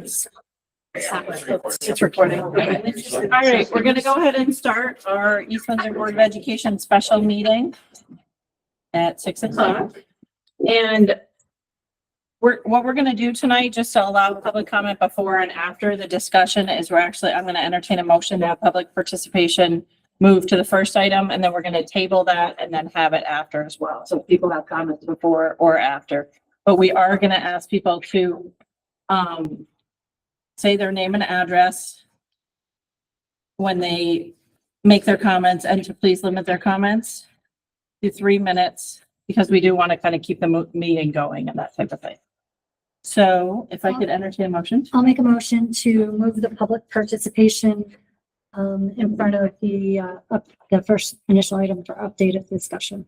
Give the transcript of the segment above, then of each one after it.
It's recording. All right, we're going to go ahead and start our East Windsor Board of Education special meeting at 6 o'clock. And what we're going to do tonight, just to allow public comment before and after the discussion, is I'm going to entertain a motion to have public participation move to the first item, and then we're going to table that and then have it after as well. So people have comments before or after, but we are going to ask people to say their name and address when they make their comments, and to please limit their comments to 3 minutes, because we do want to kind of keep the meeting going and that type of thing. So if I could entertain a motion. I'll make a motion to move the public participation in front of the first initial item for updated discussion.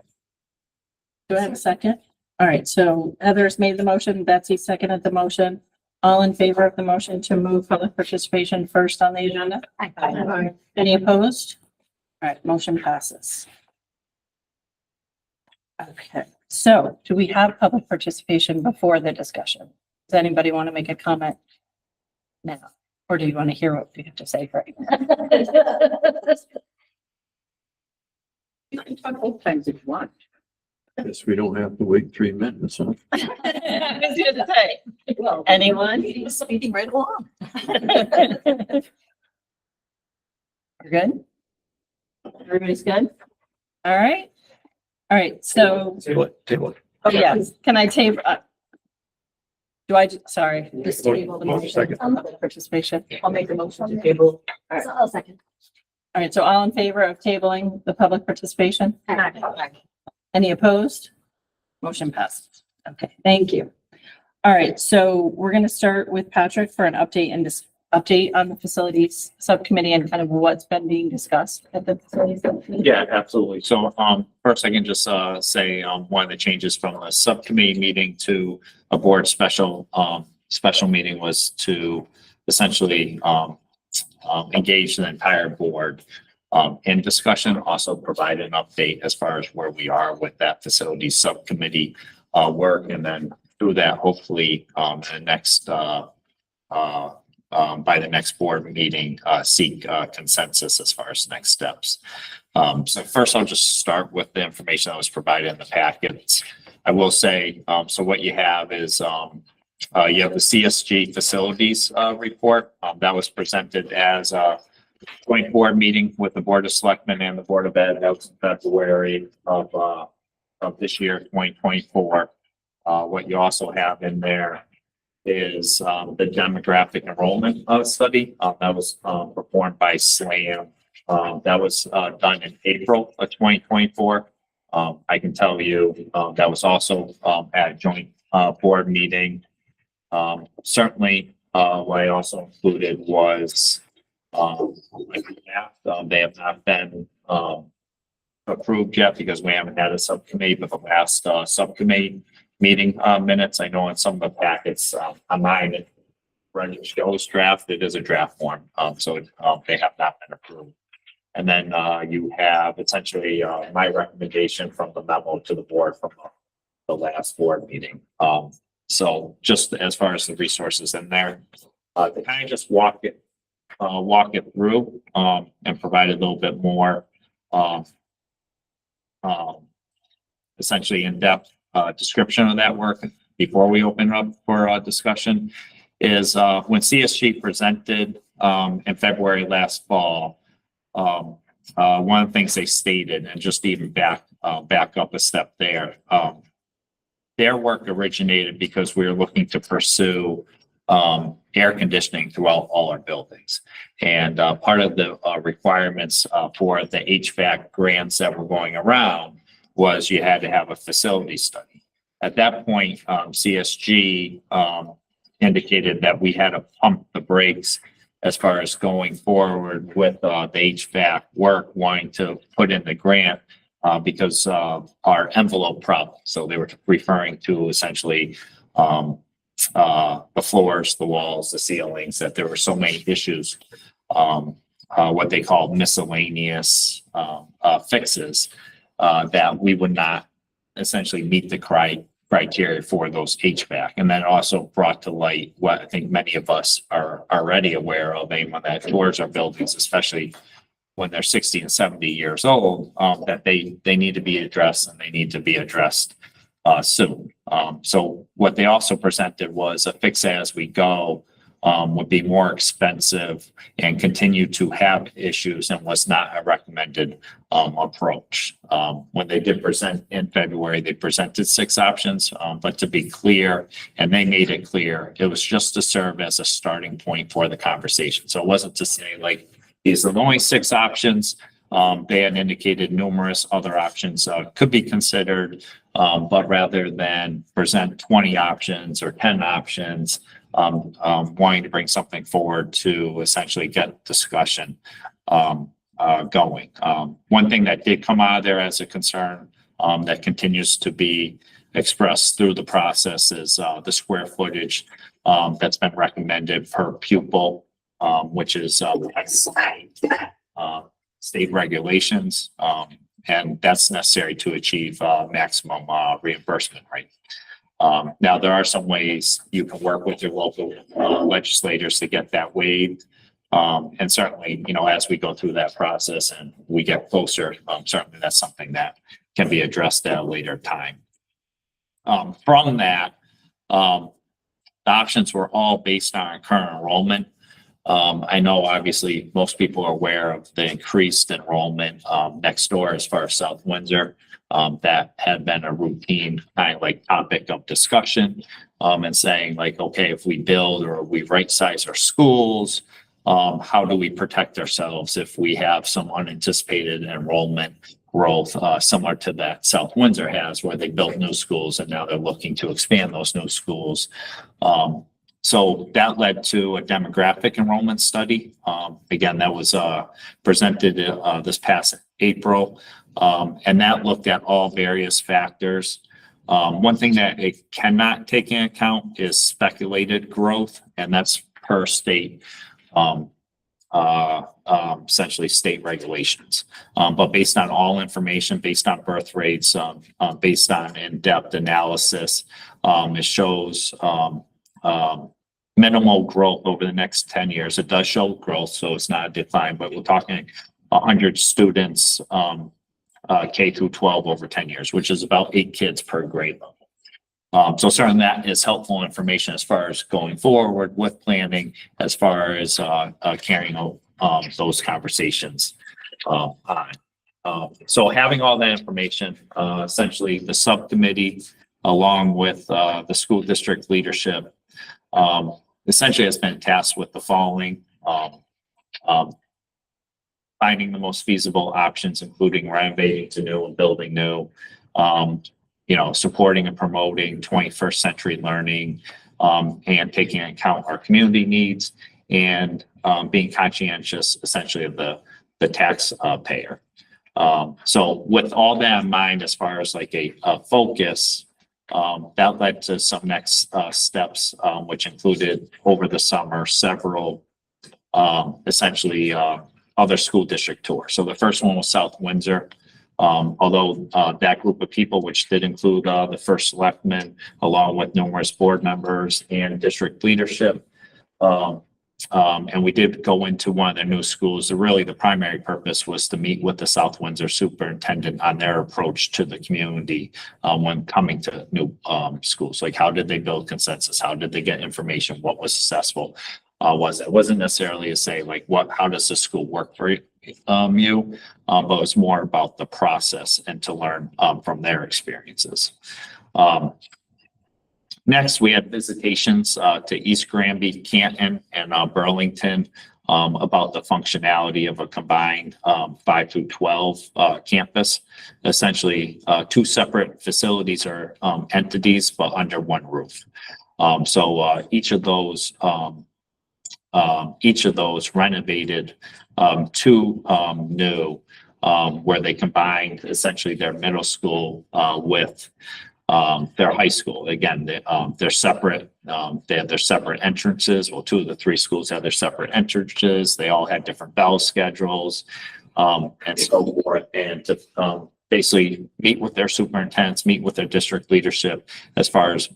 Do I have a second? All right, so Heather's made the motion, Betsy seconded the motion. All in favor of the motion to move public participation first on the agenda? Aye. Any opposed? All right, motion passes. Okay, so do we have public participation before the discussion? Does anybody want to make a comment now? Or do you want to hear what we have to say right now? You can talk both times if you want. Guess we don't have to wait 3 minutes, huh? I was going to say, Well, anyone? speeding right along. We're good? Everybody's good? All right. All right, so, Table it. oh yes, can I table? Sorry, just table the motion. Second. Public participation. I'll make the motion to table. So I'll second. All right, so all in favor of tabling the public participation? Any opposed? Motion passes. Okay, thank you. All right, so we're going to start with Patrick for an update on the facilities subcommittee and kind of what's been being discussed at the facilities subcommittee. Yeah, absolutely. So, first I can just, say, one of the changes from a subcommittee meeting to a board special meeting was to essentially, engage the entire board, in discussion, also provide an update as far as where we are with that facilities subcommittee, work. And then through that, hopefully, the next, by the next board meeting, seek consensus as far as next steps. So first I'll just start with the information that was provided in the packets. I will say, so what you have is, you have the CSG facilities report that was presented as a joint board meeting with the Board of Selectmen and the Board of Ed. That was in February of this year, 2024. What you also have in there is the demographic enrollment study that was performed by SLAM. That was done in April of 2024. I can tell you that was also at a joint board meeting. Certainly, what I also included was they have not been approved yet because we haven't had a subcommittee, but the last subcommittee meeting minutes, I know in some of the packets on mine, it shows draft. It is a draft form, so they have not been approved. And then you have essentially my recommendation from the memo to the board from the last board meeting. So just as far as the resources in there, to kind of just walk it through and provide a little bit more essentially in-depth description of that work before we open it up for discussion is when CSG presented in February last fall, one of the things they stated, and just even back up a step there, their work originated because we were looking to pursue air conditioning throughout all our buildings. And part of the requirements for the HVAC grants that were going around was you had to have a facility study. At that point, CSG indicated that we had to pump the brakes as far as going forward with the HVAC work, wanting to put in the grant because of our envelope problem. So they were referring to essentially the floors, the walls, the ceilings, that there were so many issues, what they call miscellaneous fixes, that we would not essentially meet the criteria for those HVAC. And then also brought to light what I think many of us are already aware of, anyone that tours our buildings, especially when they're 60 and 70 years old, that they need to be addressed, and they need to be addressed soon. So what they also presented was a fix as we go would be more expensive and continue to have issues, and was not a recommended approach. When they did present in February, they presented 6 options, but to be clear, and they made it clear, it was just to serve as a starting point for the conversation. So it wasn't to say like, these are the only 6 options. They had indicated numerous other options could be considered, but rather than present 20 options or 10 options, wanting to bring something forward to essentially get discussion going. One thing that did come out of there as a concern that continues to be expressed through the process is the square footage that's been recommended per pupil, which is state regulations, and that's necessary to achieve maximum reimbursement rate. Now, there are some ways you can work with your local legislators to get that waived. And certainly, as we go through that process and we get closer, certainly that's something that can be addressed at a later time. From that, the options were all based on current enrollment. I know obviously most people are aware of the increased enrollment next door as far as South Windsor. That had been a routine kind of like topic of discussion, and saying like, okay, if we build or we right size our schools, how do we protect ourselves if we have some unanticipated enrollment growth similar to that South Windsor has, where they built new schools and now they're looking to expand those new schools. So that led to a demographic enrollment study. Again, that was presented this past April, and that looked at all various factors. One thing that it cannot take into account is speculated growth, and that's per state, essentially state regulations. But based on all information, based on birth rates, based on in-depth analysis, it shows minimal growth over the next 10 years. It does show growth, so it's not a decline, but we're talking 100 students, K through 12 over 10 years, which is about 8 kids per grade level. So certainly that is helpful information as far as going forward with planning, as far as carrying those conversations on. So having all that information, essentially the subcommittee, along with the school district leadership, essentially has been tasked with the following: finding the most feasible options, including renovating to new and building new, supporting and promoting 21st century learning, and taking into account our community needs, and being conscientious essentially of the taxpayer. So with all that in mind, as far as like a focus, that led to some next steps, which included over the summer several essentially other school district tours. So the first one was South Windsor. Although that group of people, which did include the first selectman, along with numerous board members and district leadership, and we did go into one of their new schools. Really, the primary purpose was to meet with the South Windsor superintendent on their approach to the community when coming to new schools. Like, how did they build consensus? How did they get information? What was successful? It wasn't necessarily to say like, how does the school work for you? But it was more about the process and to learn from their experiences. Next, we had visitations to East Granby, Canton, and Burlington about the functionality of a combined 5 through 12 campus. Essentially, 2 separate facilities or entities, but under one roof. So each of those renovated, 2 new, where they combined essentially their middle school with their high school. Again, they're separate. They have their separate entrances. Well, 2 of the 3 schools have their separate entrances. They all had different bell schedules, and so forth. And to basically meet with their superintendents, meet with their district leadership as far as,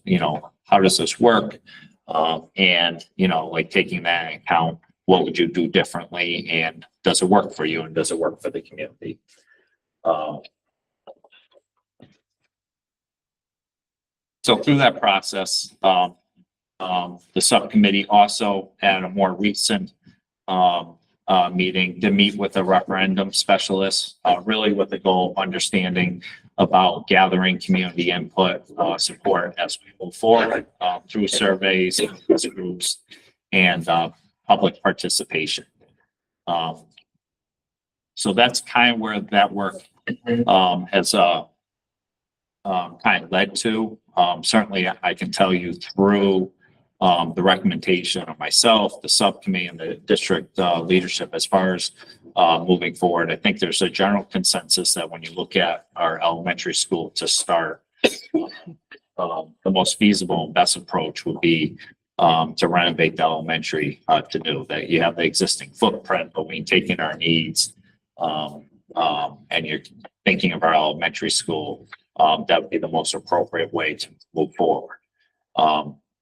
how does this work? And, like taking that into account, what would you do differently? And does it work for you? And does it work for the community? So through that process, the subcommittee also had a more recent meeting to meet with a referendum specialist, really with the goal of understanding about gathering community input, support as we move forward through surveys, focus groups, and public participation. So that's kind of where that work has kind of led to. Certainly, I can tell you through the recommendation of myself, the subcommittee, and the district leadership as far as moving forward. I think there's a general consensus that when you look at our elementary school to start, the most feasible and best approach would be to renovate the elementary to new. That you have the existing footprint, but when you take in our needs and you're thinking of our elementary school, that would be the most appropriate way to move forward.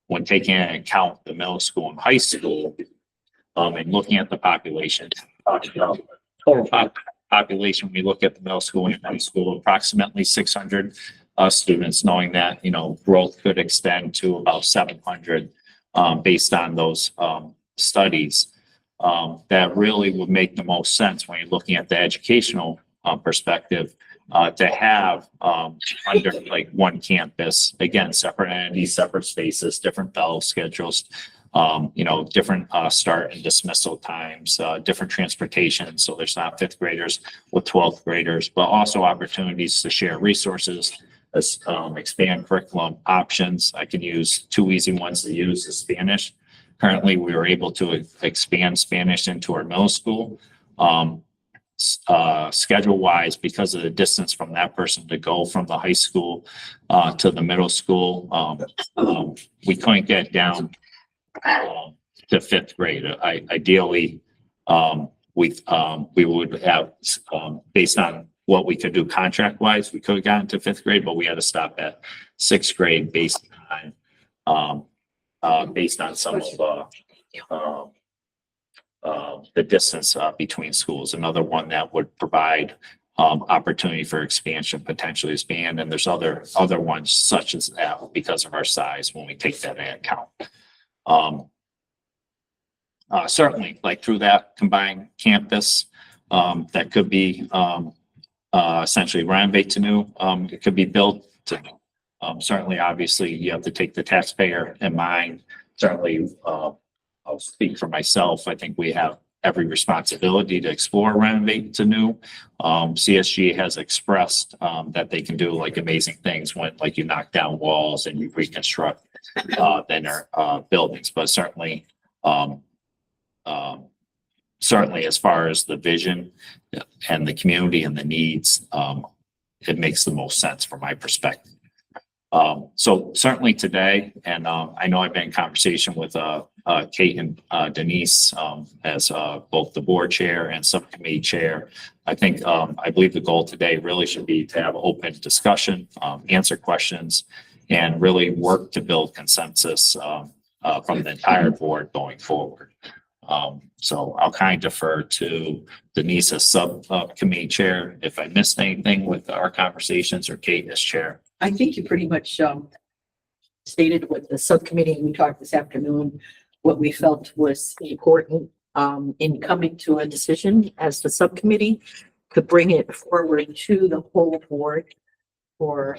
When taking into account the middle school and high school, and looking at the population, total population, we look at the middle school and high school, approximately 600 students, knowing that, growth could extend to about 700 based on those studies. That really would make the most sense when you're looking at the educational perspective. To have under like one campus, again, separate entities, separate spaces, different bell schedules, different start and dismissal times, different transportation. So there's not fifth graders with 12th graders, but also opportunities to share resources, expand curriculum options. I can use two easy ones to use is Spanish. Currently, we were able to expand Spanish into our middle school. Schedule wise, because of the distance from that person to go from the high school to the middle school, we couldn't get down to fifth grade. Ideally, we would have, based on what we could do contract wise, we could have gotten to fifth grade, but we had to stop at sixth grade based on some of the distance between schools. Another one that would provide opportunity for expansion, potentially is band, and there's other ones such as that because of our size when we take that into account. Certainly, like through that combined campus, that could be essentially renovate to new. It could be built to new. Certainly, obviously, you have to take the taxpayer in mind. Certainly, I'll speak for myself. I think we have every responsibility to explore renovate to new. CSG has expressed that they can do like amazing things when like you knock down walls and you reconstruct their buildings. But certainly as far as the vision and the community and the needs, it makes the most sense from my perspective. So certainly today, and I know I've been in conversation with Kate and Denise as both the board chair and subcommittee chair. I believe the goal today really should be to have open discussion, answer questions, and really work to build consensus from the entire board going forward. So I'll kind of defer to Denise as subcommittee chair if I missed anything with our conversations, or Kate as chair. I think you pretty much stated what the subcommittee, we talked this afternoon, what we felt was important in coming to a decision as the subcommittee could bring it forward to the whole board for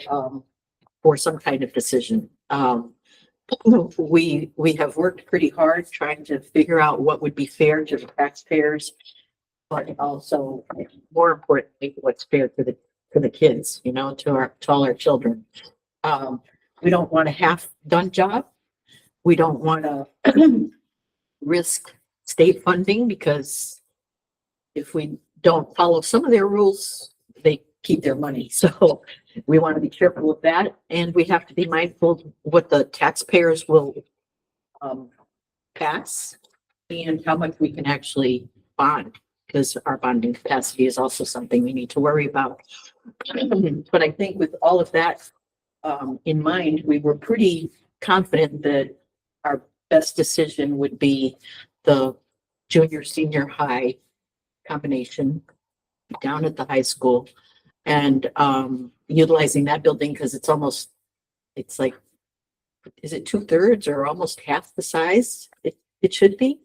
some kind of decision. We have worked pretty hard trying to figure out what would be fair to the taxpayers, but also more importantly, what's fair to the kids, to all our children. We don't want a half-done job. We don't want to risk state funding, because if we don't follow some of their rules, they keep their money. So we want to be careful of that. And we have to be mindful of what the taxpayers will pass and how much we can actually bond. because our bonding capacity is also something we need to worry about. But I think with all of that in mind, we were pretty confident that our best decision would be the junior, senior high combination down at the high school and utilizing that building because it's like, is it 2/3 or almost half the size it should be?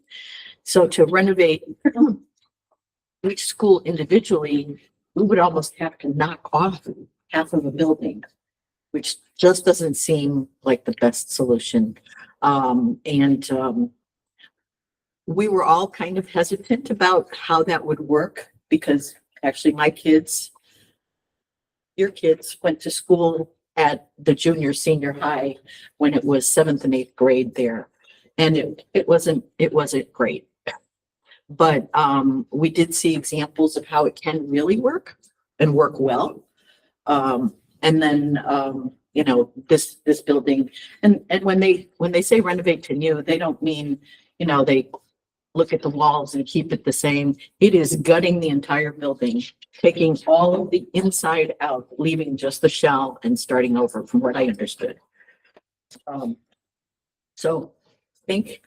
So to renovate each school individually, we would almost have to knock off half of a building, which just doesn't seem like the best solution. We were all kind of hesitant about how that would work because actually my kids, your kids went to school at the junior, senior high when it was 7th and 8th grade there. And it wasn't great. But we did see examples of how it can really work and work well. And then you know, this building and when they say renovate to new, they don't mean, you know, they look at the walls and keep it the same. It is gutting the entire building, taking all of the inside out, leaving just the shell and starting over from what I understood. So I think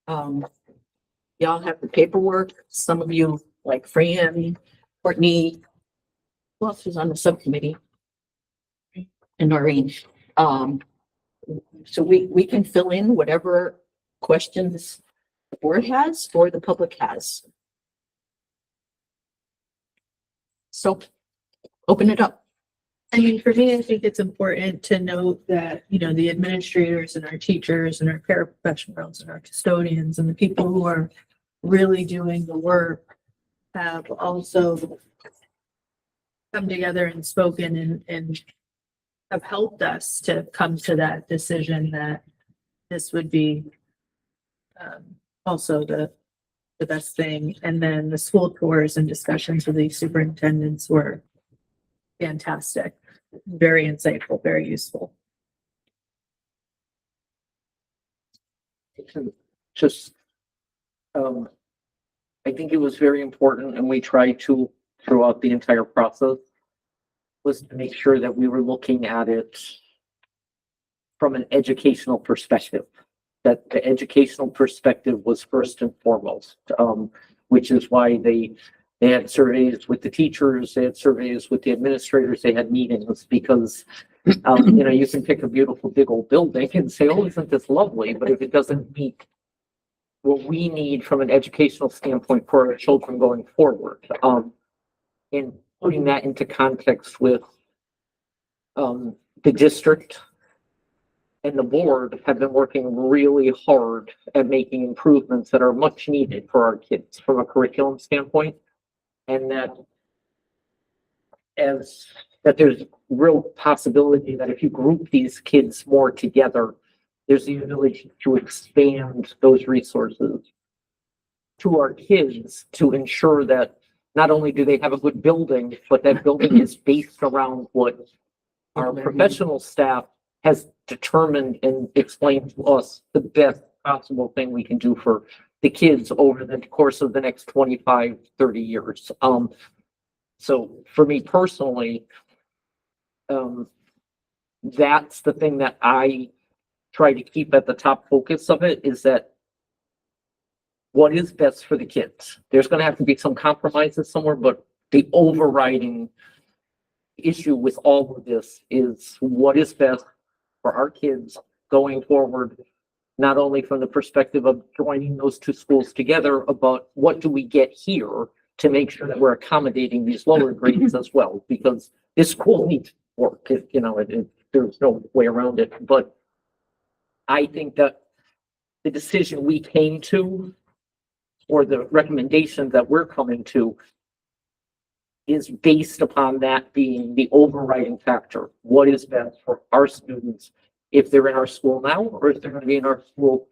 y'all have the paperwork. Some of you like Fran, Courtney, who else was on the subcommittee? And Noreen. So we can fill in whatever questions the board has or the public has. So open it up. I mean, for me, I think it's important to note that, you know, the administrators and our teachers and our paraprofessionals and our custodians and the people who are really doing the work have also come together and spoken and have helped us to come to that decision that this would be also the best thing. And then the school tours and discussions with the superintendents were fantastic, very insightful, very useful. Just, I think it was very important, and we tried to throughout the entire process, was to make sure that we were looking at it from an educational perspective, that the educational perspective was first and foremost, which is why they had surveys with the teachers, they had surveys with the administrators, they had meetings, because you know, you can pick a beautiful big old building and say, oh, isn't this lovely? But if it doesn't meet what we need from an educational standpoint for our children going forward, and putting that into context with the district and the board have been working really hard at making improvements that are much needed for our kids from a curriculum standpoint. And that there's real possibility that if you group these kids more together, there's the ability to expand those resources to our kids to ensure that not only do they have a good building, but that building is based around what our professional staff has determined and explained to us the best possible thing we can do for the kids over the course of the next 25, 30 years. So for me personally, that's the thing that I try to keep at the top focus of it, is that what is best for the kids. There's going to have to be some compromises somewhere, but the overriding issue with all of this is what is best for our kids going forward, not only from the perspective of joining those two schools together, but what do we get here to make sure that we're accommodating these lower grades as well, because this school needs work, there's no way around it. But I think that the decision we came to, or the recommendation that we're coming to, is based upon that being the overriding factor. What is best for our students if they're in our school now, or if they're going to be in our school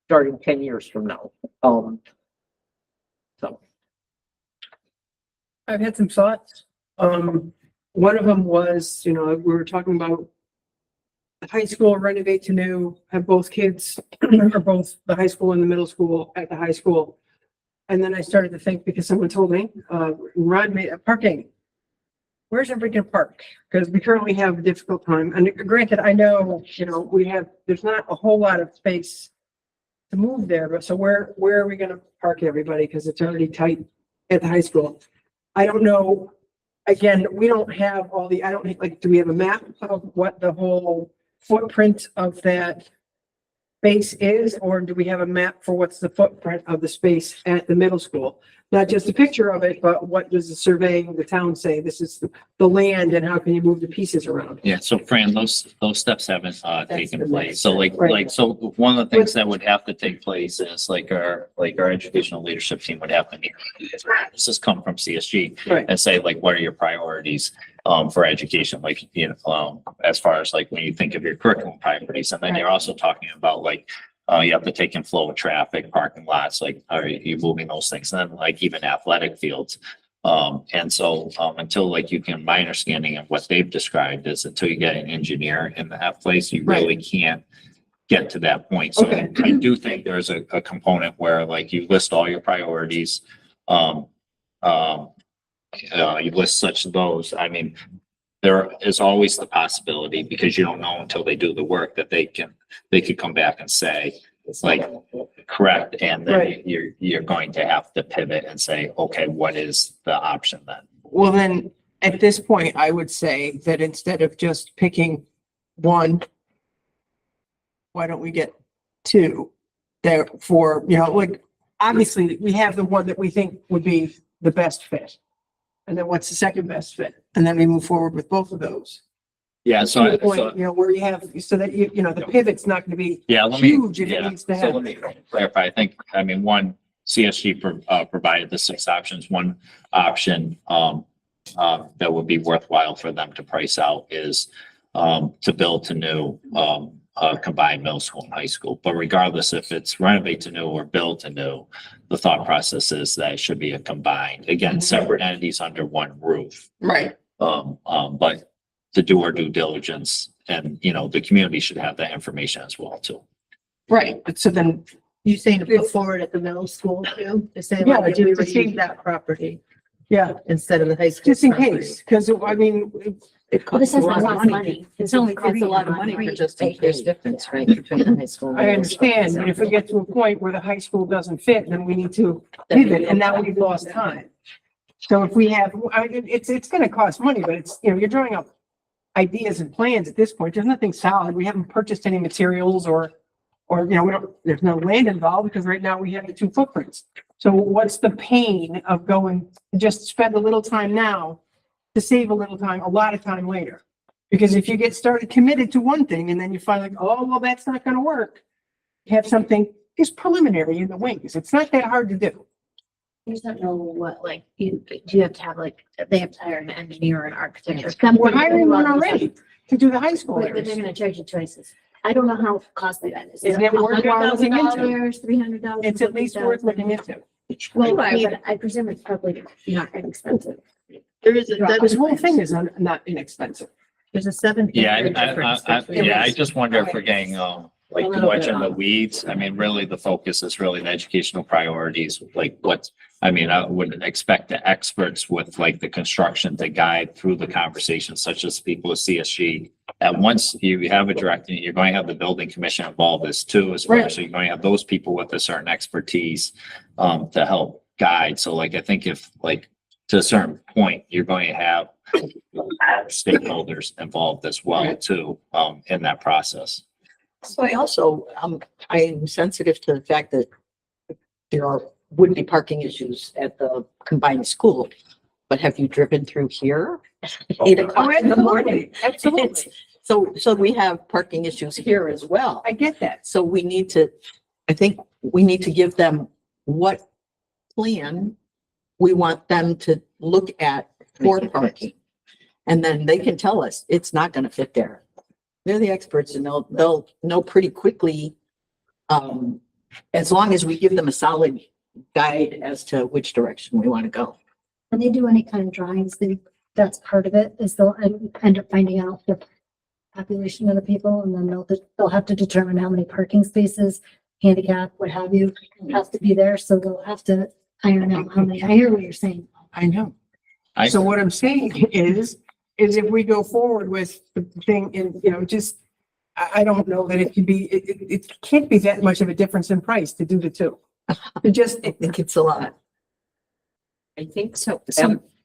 starting 10 years from now? So I've had some thoughts. One of them was, we were talking about the high school renovate to new, have both kids or both the high school and the middle school at the high school. and then I started to think, because someone told me, Rod made parking. Where's everybody gonna park? Because we currently have a difficult time. And granted, I know, there's not a whole lot of space to move there, but so where are we gonna park everybody? Because it's already tight at the high school. I don't know. Again, we don't have all the, I don't like, do we have a map of what the whole footprint of that space is, or do we have a map for what's the footprint of the space at the middle school? Not just a picture of it, but what does the surveying of the town say? This is the land, and how can you move the pieces around? Yeah, so Fran, those steps haven't taken the place. next So step, so one of the things that would have to take place is our educational leadership team would have to meet. This has come from CSG Right. and say, like, what are your priorities for education? Like, as far as like when you think of your curriculum priorities, and then you're also talking about like, you have to take in flow of traffic, parking lots, like, are you moving those things? And then like even athletic fields. And so, until like you can, my understanding of what they've described is until you get an engineer in that place, you really can't get to that point. So Okay. I do think there's a component where like you list all your priorities. You list such those. I mean, there is always the possibility, because you don't know until they do the work, that they could come back and say, it's like, correct. And then Right. you're going to have to pivot and say, okay, what is the option then? Well, then, at this point, I would say that instead of just picking one, why don't we get two? Therefore, like, obviously, we have the one that we think would be the best fit. And then what's the second best fit? And then we move forward with both of those. Yeah, To the point, where you have, so that the pivot's not gonna be yeah, let me, huge if it yeah, needs to so let me happen. clarify. I mean, one, CSG provided the 6 options. One option, that would be worthwhile for them to price out is, to build to new, combined middle school and high school. But regardless if it's renovate to new or build to new, the thought process is that it should be a combined, again, separate entities under one roof. Right. But to do our due diligence, and, the community should have that information as well too. Right, but so then, You saying to put forward at the middle school too? To say, Yeah, like, to- we to see- received that property yeah, instead of the high school. just in property. case, because I mean, It Well, this costs a is lot a of lot of money. money. It only costs a lot of money for just in case difference, right, between the high school. and I middle school. understand, but if we get to a point where the high school doesn't fit, then we need to pivot, and now we've lost time. So if we have, I mean, it's gonna cost money, but it's, you're drawing up ideas and plans at this point. There's nothing solid. We haven't purchased any materials or, there's no land involved, because right now we have the 2 footprints. So what's the pain of going, just spend a little time now to save a lot of time later? Because if you get started committed to one thing and then you find like, oh, well, that's not gonna work. Have something just preliminary in the wings. It's not that hard to do. I just don't know what, like, do you have to have, like, they have to hire an engineer or an architect or We're something? hiring one already to do the high school But they're areas. gonna charge you choices. I don't know how costly that is. Isn't it worth looking into? $100,000, $300,000. It's at least worth looking into. Well, I presume it's probably not inexpensive. There is This whole thing is not inexpensive. there's a 7. Yeah, figure difference I between- just wonder if we're getting, like, too much in the weeds. I mean, really, the focus is really the educational priorities, like I would expect the experts with like the construction to guide through the conversation, such as people with CSG. And once you have a director, you're going to have the building commission involved as too, as well. So you're going to have those people with a certain expertise, to help guide. So like, I think if like, to a certain point, you're going to have stakeholders involved as well too, in that process. So I also, I am sensitive to the fact that there would be parking issues at the combined school. But have you driven through here? 8:00 in the morning. Absolutely. So we have parking issues here as well. I get that. So I think we need to give them what plan we want them to look at for parking. And then they can tell us it's not gonna fit there. They're the experts, and they'll know pretty quickly, as long as we give them a solid guide as to which direction we want to go. When they do any kind of drawings, that's part of it, is they'll end up finding out the population of the people, and then they'll have to determine how many parking spaces, handicap, what have you, has to be there, so they'll have to I don't know how many, I hear what you're saying. I know. I, So what I'm saying is if we go forward with the thing and, just, I don't know that it could be, it can't be that much of a difference in price to do the two. It just, I think it's a lot. I think So,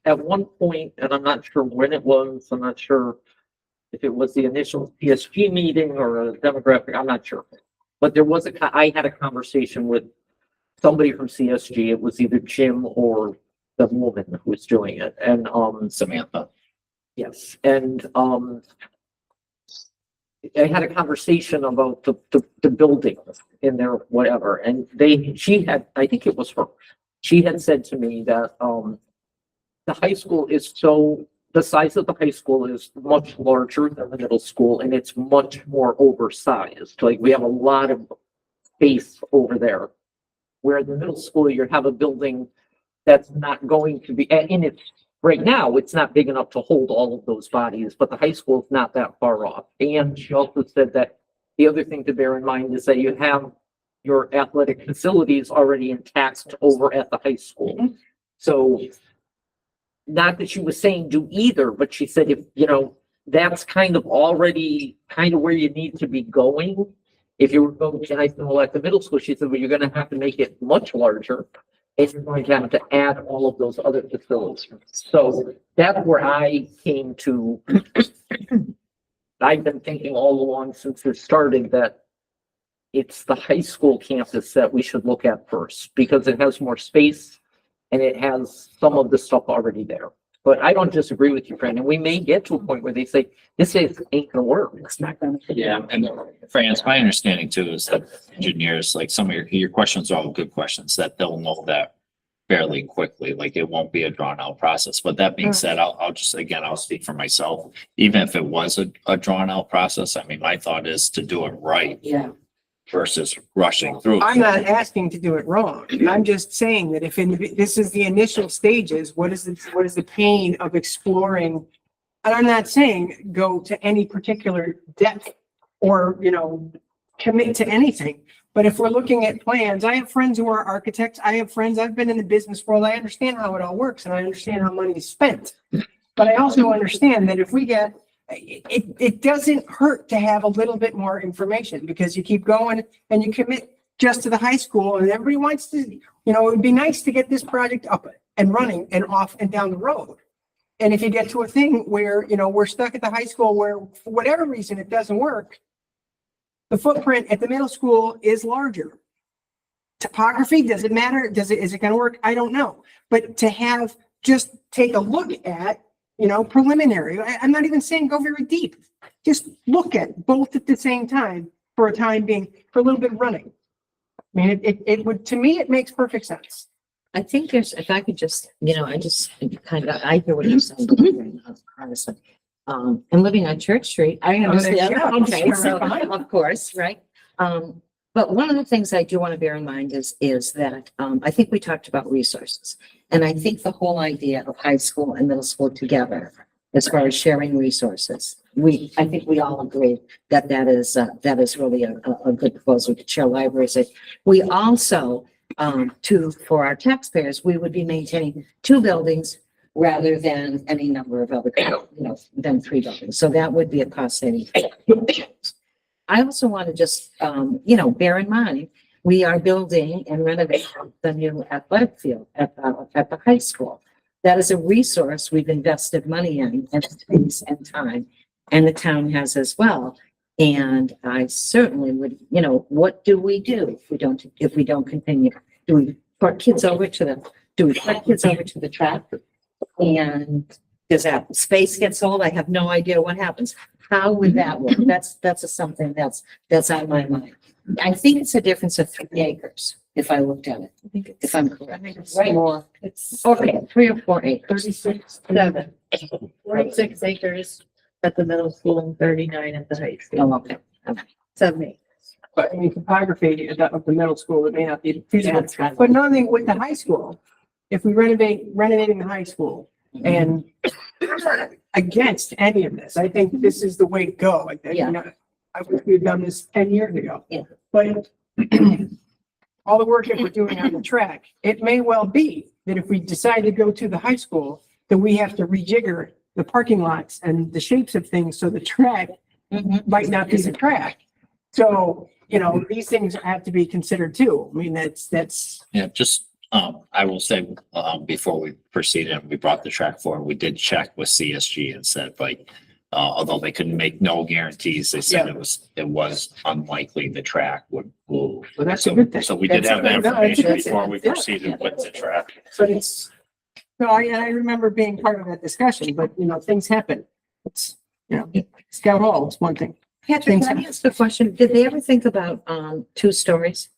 at one point, and I'm not sure when it was, I'm not sure if it was the initial PSG meeting or a demographic, I'm not sure. But there was I had a conversation with somebody from CSG. It was either Jim or the woman who was doing it. And, Samantha. yes, and, I had a conversation about the building in there, whatever, and she had, I think it was her. She had said to me that, the high school is the size of the high school is much larger than the middle school, and it's much more oversized. Like, we have a lot of space over there. Where the middle school, you have a building that's not going to be, and it's, right now, it's not big enough to hold all of those bodies, but the high school is not that far off. And she also said that the other thing to bear in mind is that you have your athletic facilities already intact over at the high school. So, not that she was saying do either, but she said if, that's kind of already kind of where you need to be going. If you were going to, I said, well, at the middle school, she said, well, you're going to have to make it much larger. And you're going to have to add all of those other facilities. So that's where I came to. I've been thinking all along since it started that it's the high school campus that we should look at first because it has more space and it has some of the stuff already there. But I don't disagree with you, Brandon. We may get to a point where they say, this ain't gonna work. It's not gonna. Yeah, and France, my understanding too is that engineers, like some of your questions are all good questions, that they'll know that fairly quickly, like it won't be a drawn out process. But that being said, I'll just, again, I'll speak for myself. Even if it was a drawn out process, I mean, my thought is to do it right. Yeah. Versus rushing through. I'm not asking to do it wrong. I'm just saying that if this is the initial stages, what is the pain of exploring? And I'm not saying go to any particular depth or, commit to anything. But if we're looking at plans, I have friends who are architects. I have friends, I've been in the business world. I understand how it all works and I understand how money is spent. But I also understand that if we get, it doesn't hurt to have a little bit more information because you keep going and you commit just to the high school and everybody wants to, it would be nice to get this project up and running and off and down the road. And if you get to a thing where, we're stuck at the high school where for whatever reason it doesn't work, the footprint at the middle school is larger. Topography, does it matter? Is it going to work? I don't know. But to just take a look at, preliminary, I'm not even saying go very deep. Just look at both at the same time for a time being, for a little bit of running. I mean, it would, to me, it makes perfect sense. I think if I could just, I hear what you're saying, honestly. I'm living on Church Street. I understand. Okay, so of course, right? But one of the things I do want to bear in mind is that, I think we talked about resources. And I think the whole idea of high school and middle school together, as far as sharing resources, I think we all agree that is really a good proposal to share libraries. We also, for our taxpayers, we would be maintaining 2 buildings rather than any number of other, than 3 buildings. So that would be a cost saving. I also want to just, bear in mind, we are building and renovating the new athletic field at the high school. That is a resource we've invested money in and space and time, and the town has as well. And I certainly would, what do we do if we don't continue? Do we put kids over to the track? And does that space get sold? I have no idea what happens. How would that work? That's something that's on my mind. I think it's a difference of 3 acres, if I looked at it, if I'm correct. Right? More. It's Okay, 3 or 4 acres. 7, 46 acres at the middle school and 39 at the high school. Oh, okay. 7 acres. But I mean, topography of the middle school, it may not be feasible. But another thing with the high school, if we renovating the high school and against any of this, I think this is the way to go. I wish we had done this 10 years ago. Yeah. But all the work that we're doing on the track, it may well be that if we decide to go to the high school, that we have to rejigger the parking lots and the shapes of things, so the track might not be the track. So, you know, these things have to be considered too. I mean, that's, Yeah, just, I will say, before we proceeded and we brought the track forward, we did check with CSG and said like, although they couldn't make no guarantees, they said it was unlikely the track would move. well, that's a So, good thing. so we did That's have that good. No, that's a information good thing. before we Yeah. proceeded with the track. But it's, no, I remember being part of that discussion, but you know, things happen. It's, you know, Scout Hall is one thing. Patrick, can I ask a question? Did they ever think about, 2 stories?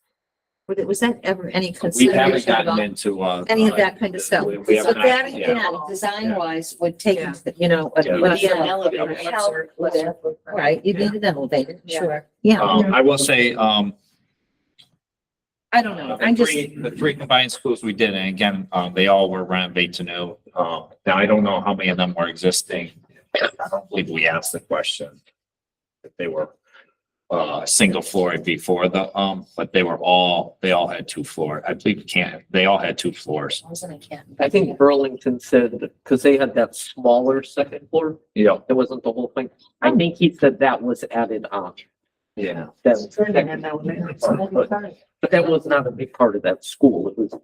Was that ever any We haven't consideration gotten about into, any of that kind of stuff? we have So not, that, yeah. again, design wise would take, Yeah. you know, Yeah. would be An an elevator, elevator, help, whatever. Right, you need an elevator, Yeah. sure. Yeah, I will say, I don't know. I'm just, the 3 combined schools we did, and again, they all were renovate to new. Now I don't know how many of them were existing. I don't believe we asked the question if they were single floor before but they all had 2 floors. I believe they all had 2 floors. I think Burlington said, because they had that smaller second floor, Yeah. it wasn't the whole thing. I think he said that was added on. Yeah. But that was not a big part of that school. It was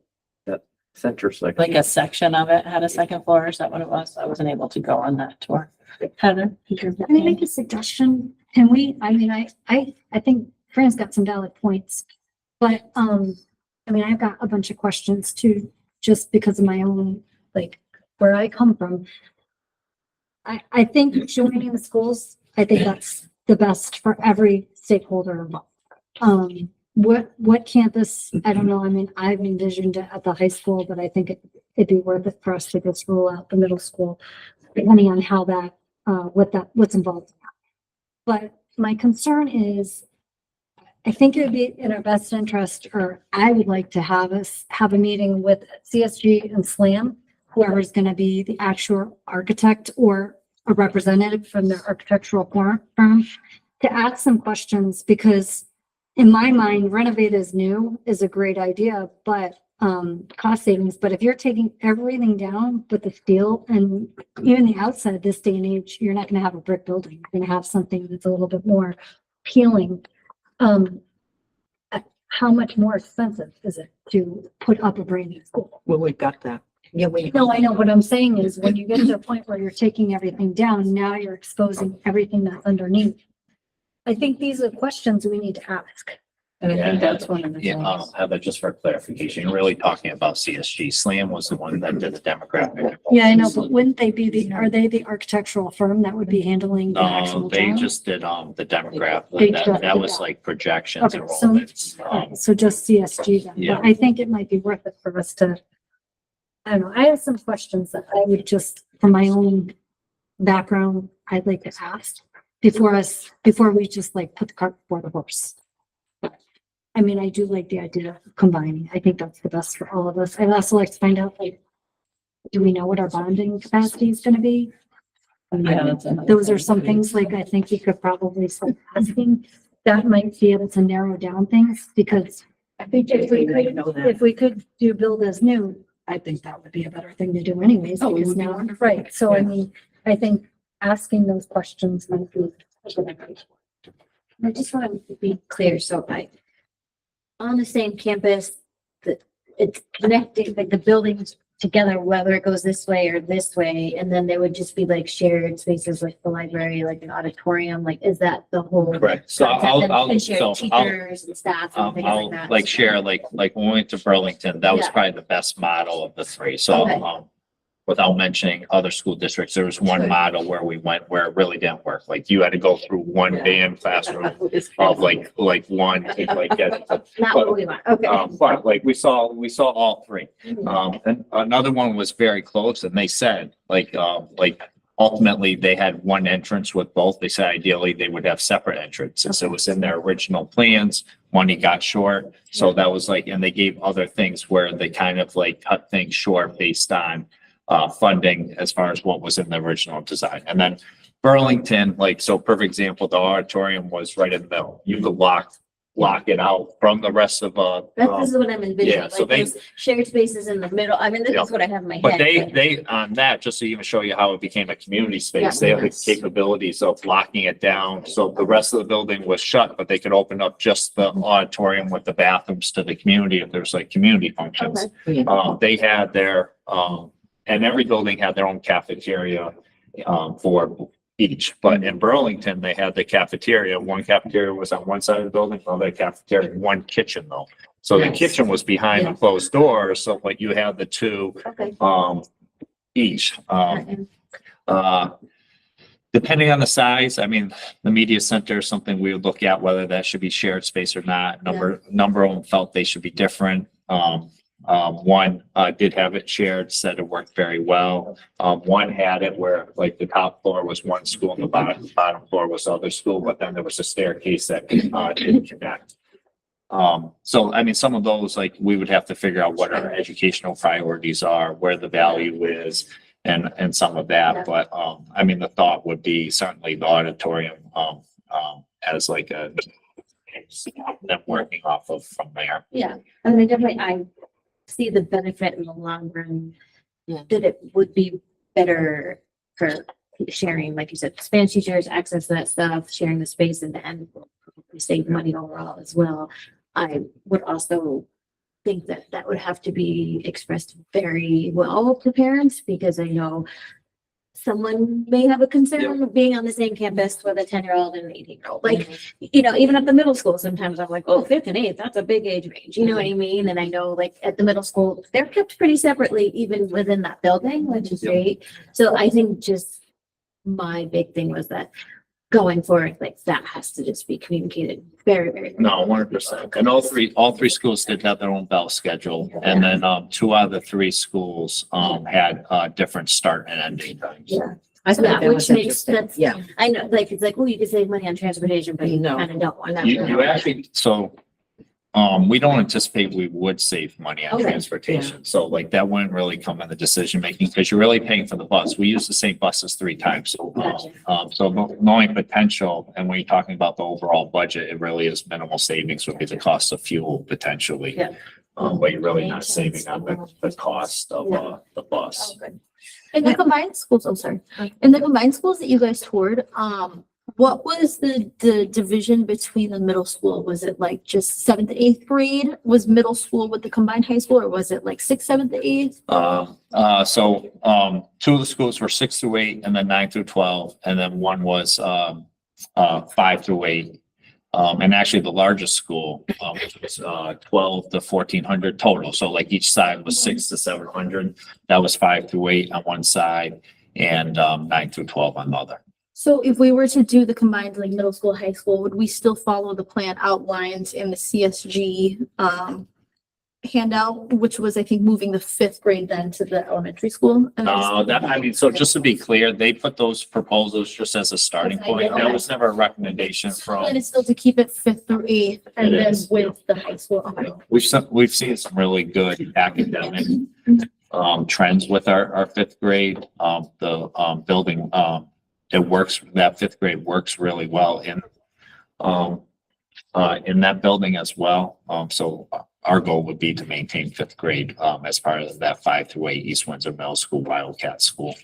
that center section. Like a section of it had a second floor. Is that what it was? I wasn't able to go on that tour. Heather? Can I make a suggestion? Can we, I mean, I think Fran's got some valid points. But, I mean, I've got a bunch of questions too, just because of my own, like, where I come from. I think joining the schools, I think that's the best for every stakeholder involved. What campus, I don't know, I mean, I've envisioned it at the high school, but I think it'd be worth it for us to just rule out the middle school, depending on how that, what's involved. But my concern is, I think it would be in our best interest, or I would like to have a meeting with CSG and SLAM, whoever's gonna be the actual architect or a representative from the architectural firm, to ask some questions, because in my mind, renovate as new is a great idea, but cost savings. But if you're taking everything down but the steel, and even the outside this day and age, you're not gonna have a brick building. You're gonna have something that's a little bit more appealing. How much more expensive is it to put up a brand new school? well, we've got that. Yeah, we. No, I know. What I'm saying is, when you get to a point where you're taking everything down, now you're exposing everything that's underneath. I think these are questions we need to ask. And I think that's one of the Yeah, things. Heather, just for clarification, you're really talking about CSG. SLAM was the one that did the demographic. Yeah, I know, but wouldn't they be are they the architectural firm that would be handling the No, actual they job? just did, the demographic, They that just that did was that. like projections, Okay, so- enrollments. Alright, so just CSG then, Yeah. but I think it might be worth it for us to, I don't know, I have some questions that I would just, from my own background, I'd like to ask before we just like put the cart before the horse. I mean, I do like the idea of combining. I think that's the best for all of us. I'd also like to find out, like, do we know what our bonding capacity is gonna be? Yeah, that's another Those are thing. some things, like, I think we could probably start asking, that might be able to narrow down things, because I think if we could do build as new, I think that would be a better thing to do anyways, Oh, it because would be now, wonderful. right, so I Yeah. mean, I think asking those questions might be. I just want to be clear, so on the same campus, it's connecting, like the buildings together, whether it goes this way or this way, and then there would just be like shared spaces like the library, like an auditorium, like, is that the whole? Correct. So concept? I'll, And shared so I'll, teachers and staff and things I'll like that. like share, like when we went to Burlington, that was Yeah. probably the best model of the 3. So, Okay. without mentioning other school districts, there was one Sure. model where we went where it really didn't work. Like you had to go through one band classroom of like one to like get. Not what we want, okay. But like we saw all 3. And another one was very close, and they said like ultimately they had one entrance with both. They said ideally they would have separate entrances. It was in their original plans. Money got short. So that was like, and they gave other things where they kind of like cut things short based on funding as far as what was in the original design. And then Burlington, like, so perfect example, the auditorium was right in the middle. You could walk block it out from the rest of, This is what I'm envisioning, yeah, so like they- those shared spaces in the middle. I mean, this Yeah. is what I have in my head. but they, on that, just to even show you how it became a community space, they have the capabilities of locking it down. So the rest of the building was shut, but they could open up just the auditorium with the bathrooms to the community if there's like community functions. Okay. They had their, and every building had their own cafeteria, for each, but in Burlington, they had the cafeteria. One cafeteria was on one side of the building, another cafeteria, one kitchen though. So the Nice. kitchen was behind Yeah. the closed doors, so like you had the two, Okay. each. Depending on the size, I mean, the media center is something we would look at, whether that should be shared space or not. Number of them felt they should be different. One, did have it shared, said it worked very well. One had it where like the top floor was one school and the bottom floor was other school, but then there was a staircase that, didn't connect. So I mean, some of those, like, we would have to figure out what our educational priorities are, where the value is and some of Yeah. that. But, I mean, the thought would be certainly the auditorium, as like a, them working off of from there. Yeah, I mean, definitely, I see the benefit in the long run. Yeah. That it would be better for sharing, like you said, Spanish teachers, access to that stuff, sharing the space and we save money overall as well. I would also think that that would have to be expressed very well to parents, because I know someone may have a concern of being on the same campus with a 10-year-old and an 18-year-old. Like, you know, even at the middle school, sometimes I'm like, oh, 5th and 8th, that's a big age range. You know what I mean? And I know like at the middle school, they're kept pretty separately, even within that building, which is great. So I think just my big thing was that going forward, like that has to just be communicated very, very. No, 100%. And all three schools did have their own bell schedule. And then, 2 out of the 3 schools, had, different start and ending times. Yeah. I So thought that that which was makes interesting. sense. Yeah. I know, like, it's like, oh, you could save money on transportation, but you No. kind of don't want that. You actually, so, we don't anticipate we would save money on Okay. transportation. So like that wouldn't really come in the decision making because you're really paying for the bus. We use the same buses 3 times. Gotcha. So knowing potential and when you're talking about the overall budget, it really is minimal savings would be the cost of fuel potentially. Yeah. But you're really not Makes saving sense. on the cost of, the bus. Oh, good. In the combined schools, I'm sorry, in the combined schools that you guys toured, what was the division between the middle school? Was it like just 7th to 8th grade? Was middle school with the combined high school, or was it like 6th, 7th to 8th? So 2 of the schools were 6 through 8 and then 9 through 12. And then one was 5 through 8. And actually the largest school, which was 12 to 1,400 total. So like each side was 6 to 700. That was 5 through 8 on one side and 9 through 12 on the other. So if we were to do the combined like middle school, high school, would we still follow the plan outlined in the CSG handout, which was, I think, moving the 5th grade then to the elementary school? So just to be clear, they put those proposals just as a starting Okay, point. yeah. That was never a recommendation And from. it's still to keep it 5th through 8th and It then is. with the high school. Okay. We've seen some really good academic trends with our 5th grade. The building, it works, that 5th grade works really well in that building as well. So our goal would be to maintain 5th grade as part of that 5 through 8 East Windsor Middle School Wildcat School.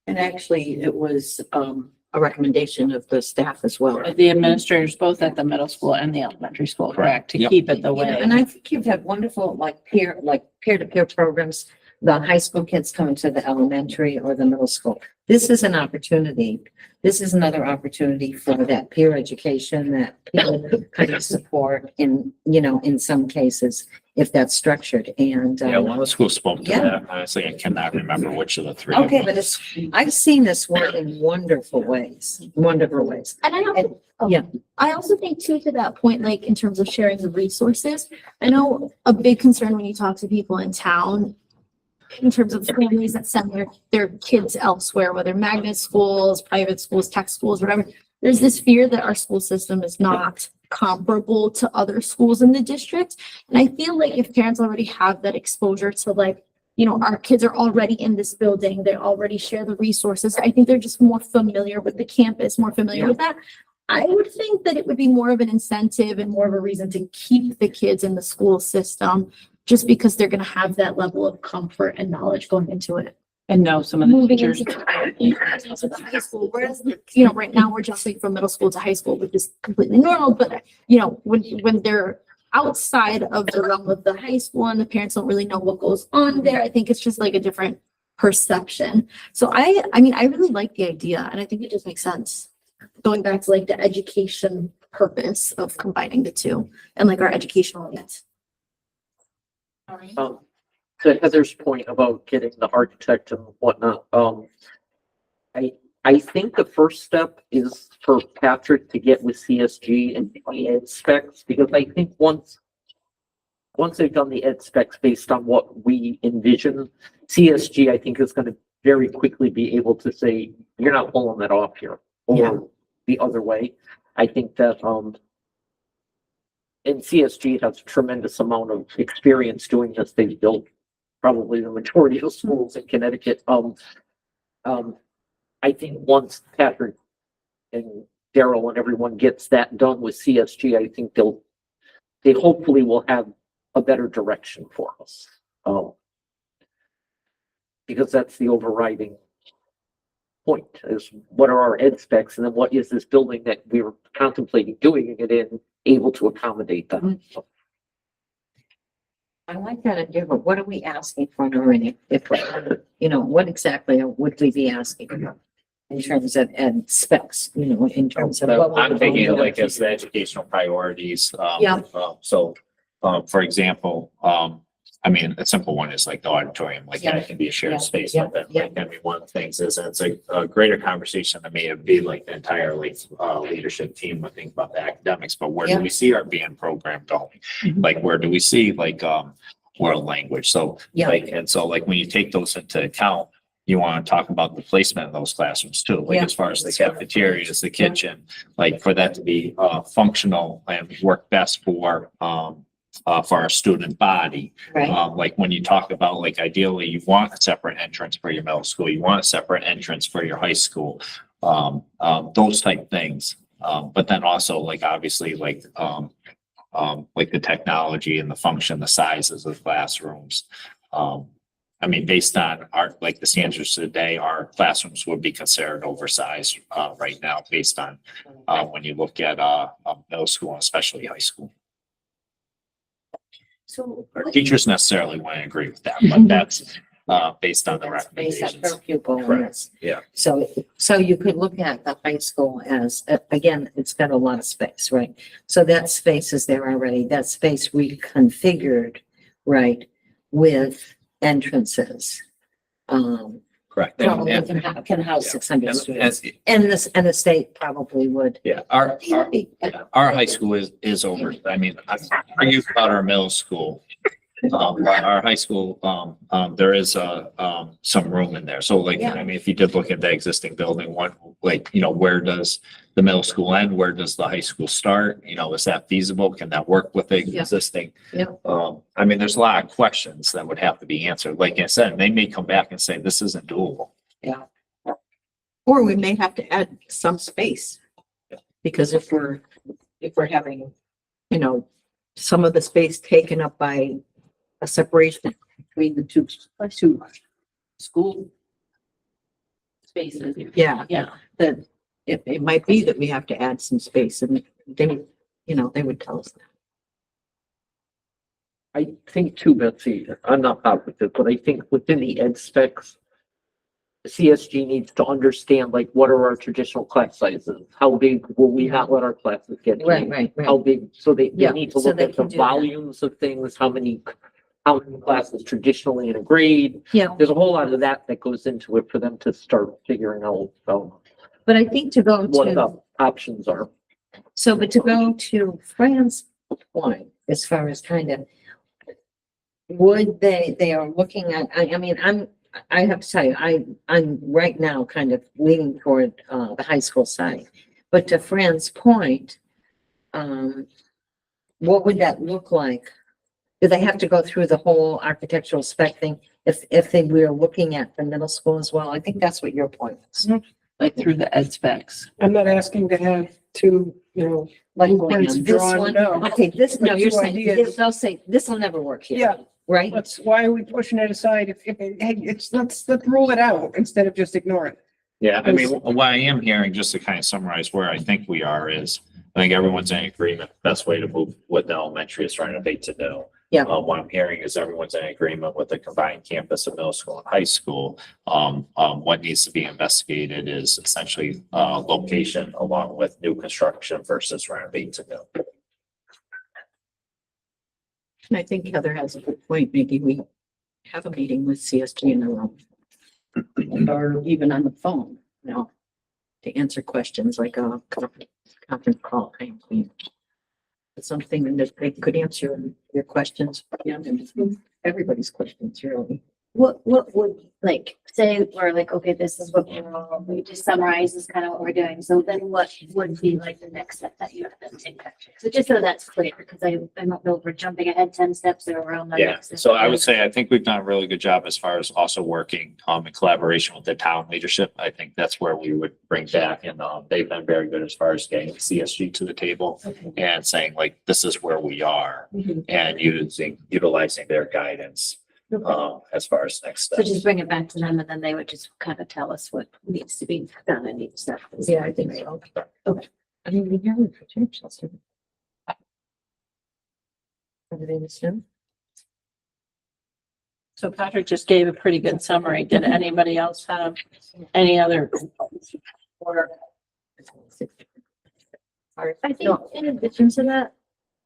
And actually, it was a recommendation of the staff as well. The administrators, both at the middle school and the elementary school, correct, to Yep. keep it the You know, way. and I think you've had wonderful peer-to-peer programs. The high school kids coming to the elementary or the middle school. This is an opportunity. This is another opportunity for that peer education, that peer kind of support in some cases, if that's structured and. Yeah, one of the schools spoke to Yeah. that. Honestly, I cannot remember which of the 3. Okay, but I've seen this work in wonderful ways. And I also, Yeah. I also think too, to that point, like in terms of sharing the resources, I know a big concern when you talk to people in town in terms of families that send their kids elsewhere, whether magnet schools, private schools, tech schools, whatever. There's this fear that our school system is not comparable to other schools in the district. And I feel like if parents already have that exposure to like, you know, our kids are already in this building, they already share the resources. I think they're just more familiar with the campus, more familiar with that. I would think that it would be more of an incentive and more of a reason to keep the kids in the school system, just because they're gonna have that level of comfort and knowledge going into it. And know some of the Moving teachers. into the high school, whereas, you know, right now we're jumping from middle school to high school, which is completely normal, but you know, when they're outside of the realm of the high school and the parents don't really know what goes on there, I think it's just like a different perception. So I mean, I really like the idea and I think it just makes sense. Going back to like the education purpose of combining the two and like our educational needs. To Heather's point about getting the architect and whatnot, I think the first step is for Patrick to get with CSG and the ed specs, because I think once they've done the ed specs based on what we envision, CSG, I think, is gonna very quickly be able to say, you're not pulling that off here, or the other way. I think that, and CSG has a tremendous amount of experience doing this. They've built probably the majority of schools in Connecticut. I think once Patrick and Daryl and everyone gets that done with CSG, I think they hopefully will have a better direction for us. Because that's the overriding point, is what are our ed specs, and then what is this building that we were contemplating doing it in able to accommodate them? I like that idea, but what are we asking for, Noreen? If, you know, what exactly would we be asking in terms of ed specs, you know, in terms of what I'm we're taking it doing? like as the educational priorities. Yeah. So, for example, I mean, a simple one is like the auditorium, like that can be a Yeah. shared space Yeah. with it. Like, I mean, one of the things is it's a greater conversation that may be like the entire leadership team would think about the academics, but where Yeah. do we see our BN program going? Mhm. Like, where do we see like, world language? So Yeah. like, and so like when you take those into account, you want to talk about the placement of those classrooms too, like Yeah. as far as the cafeterias, the kitchen, like for that to be functional and work best for our student body. Right, Like when you talk about like ideally you want a separate entrance for your middle school, you want a separate entrance for your high school, those type things. But then also like obviously like the technology and the function, the sizes of classrooms. I mean, based on like the standards today, our classrooms would be considered oversized, right now, based on, when you look at, middle school and especially high school. so. Our teachers necessarily wouldn't agree with that, but that's, based on the Based on recommendations. per pupil. and Correct. it's- Yeah. So you could look at the high school as, again, it's got a lot of space, right? So that space is there already, that space reconfigured, right, with entrances. Correct. Probably And- can house yeah. 600 and- students. And the state probably would. Yeah, our high school is over, I mean, I argue about our middle school. But our high school, there is some room in there. So like, Yeah. I mean, if you did look at the existing building, one, like, you know, where does the middle school end? Where does the high school start? You know, is that feasible? Can that work with the Yeah. existing? Yeah. I mean, there's a lot of questions that would have to be answered. Like I said, they may come back and say, this isn't doable. Or we may have to add some space. Because if we're having, you know, some of the space taken up by a separation between the two school spaces. Yeah. Yeah. Then it might be that we have to add some space and they, you know, they would tell us that. I think too, Betsy, I'm not positive, but I think within the ed specs, CSG needs to understand, like, what are our traditional class sizes? How big will we not let our classes get to? Right. How big, so they Yeah, need to so look they at the can do that. volumes of things, how many classes traditionally in a grade. Yeah, There's a whole lot of that goes into it for them to start figuring out, but I think to go what to, the options are. so, but to go to Fran's point, as far as kind of, would they are looking at, I mean, I have to tell you, I'm right now kind of leaning toward, the high school side. But to Fran's point, what would that look like? Do they have to go through the whole architectural spec thing if they were looking at the middle school as well? I think that's what your point is. Like through the ed specs. I'm not asking to have two, blueprints This drawn, one, no. okay, this, no, But you're two saying, ideas. they'll say, this will never work here. Yeah. Right? Why are we pushing it aside if, hey, let's rule it out instead of just ignore it. Yeah, I mean, what I am hearing, just to kind of summarize where I think we are is, I think everyone's in agreement, best way to move what the elementary is trying to make to do. Yeah. What I'm hearing is everyone's in agreement with the combined campus of middle school and high school. What needs to be investigated is essentially, location along with new construction versus renovate to do. And I think Heather has a good point. Maybe we have a meeting with CSG in the room. Or even on the phone, to answer questions like a conference call. It's something that they could answer your questions, and everybody's questions, really. What would, like, say, we're like, okay, this is what we just summarize is kind of what we're doing. So then what would be like the next step that you have to take? So just so that's clear, because I don't know if we're jumping ahead 10 steps or we're on the Yeah, next step. so I would say, I think we've done a really good job as far as also working in collaboration with the town leadership. I think that's where we would bring back, and they've been very good as far as getting CSG to the table and saying like, this is where we are, and utilizing their guidance as far as next So steps. just bring it back to them and then they would just kind of tell us what needs to be done and each step. Yeah, I think so. Okay. I mean, we have a potential. So Patrick just gave a pretty good summary. Did anybody else have any other? Or I think in addition to that,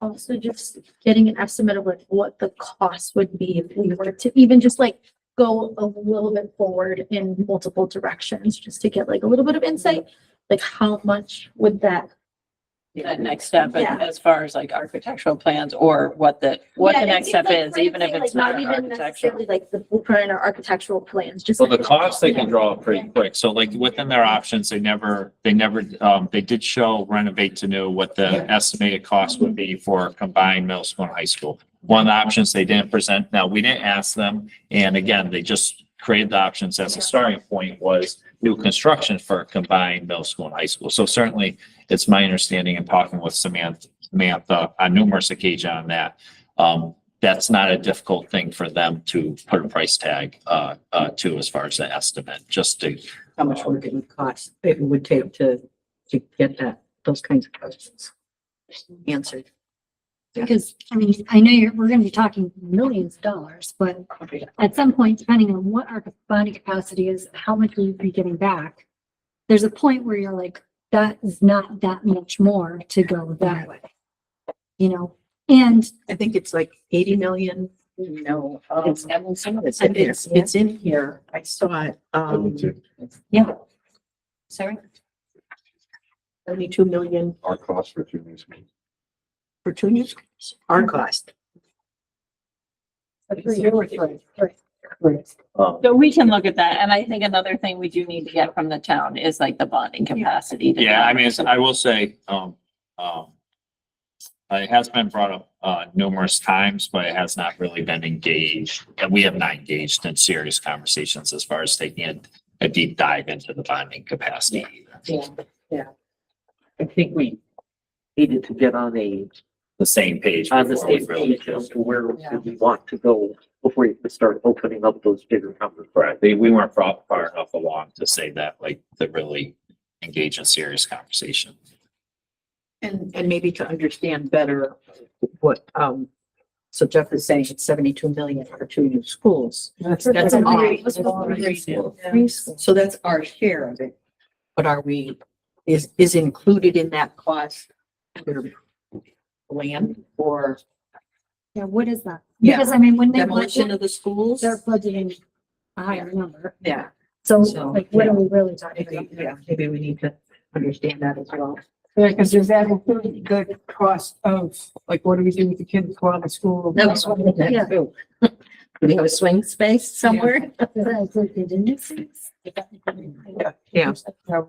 also just getting an estimate of like what the cost would be if we were to even just like go a little bit forward in multiple directions, just to get like a little bit of insight, like how much would that? that next step Yeah. as far as like architectural plans or what the Yeah, next it's step like, is, for even if instance, it's like, not even architectural. necessarily like the blueprint or architectural plans, just. So the like- costs they can Yeah. draw up pretty quick. So like within their options, they did show renovate to know what the estimated cost would be for combined middle school and high school. One of the options they didn't present, now we didn't ask them, and again, they just created the options as a starting point was new construction for combined middle school and high school. So certainly it's my understanding and talking with Samantha on numerous occasions on that. That's not a difficult thing for them to put a price tag to as far as the estimate, just to. How much work it would cost, it would take to get those kinds of questions answered. Because, I mean, I know we're gonna be talking millions of dollars, but at some point, depending on what our bonding capacity is, how much we'll be getting back, there's a point where you're like, that is not that much more to go that way. And I think it's like 80 million, It's, I mean, some of it's. and it's in here. I saw it, sorry, 72 million Our cost for 2 new schools. for 2 new schools, our cost. So we can look at that. And I think another thing we do need to get from the town is like the bonding capacity. to Yeah, I do mean, it. I will say, it has been brought up, numerous times, but it has not really been engaged, and we have not engaged in serious conversations as far as taking a deep dive into the bonding capacity. I think we needed to get on the same page. on the before we same really page do. as to where we want to go before you can start opening up those bigger conversations. Correct. We weren't far enough along to say that, like, to really engage in serious conversation. And maybe to understand better what, so Jeff is saying it's 72 million for 2 new schools. That's So that's our share of it. But are we, is included in that cost their land or yeah, what is that? Yeah. Because I mean, when they demolition budget, of the schools? they're budgeting a higher number. Yeah. So So, like, what are we really talking about? Maybe we need to understand that as well. Yeah, because does that include the cost of, like, what do we do with the kids while the school? That was one of the Yeah. too. Do we have a swing space somewhere? Yeah. Now,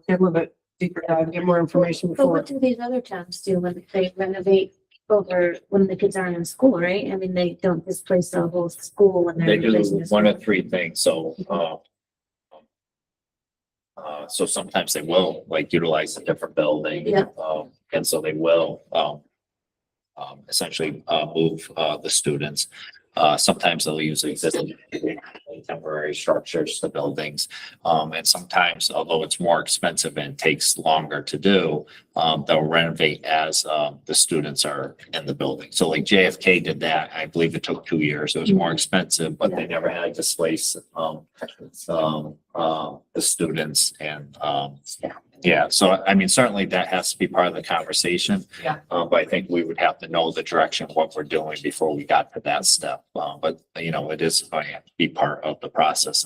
give a little bit deeper dive, get more information But before. what do these other towns do when they renovate over, when the kids aren't in school, right? I mean, they don't displace the whole school when they're. They do replacing the one school. of 3 things. So, So sometimes they will like utilize a different building. Yeah. And so they will, essentially, move, the students. Sometimes they'll use existing temporary structures to buildings. And sometimes, although it's more expensive and takes longer to do, they'll renovate as, the students are in the building. So like JFK did that. I believe it took 2 years. It was more expensive, but they never had to displace, the students and, yeah, so I mean, certainly that has to be part of the conversation. Yeah. But I think we would have to know the direction of what we're doing before we got to that step. But you know, it is going to have to be part of the process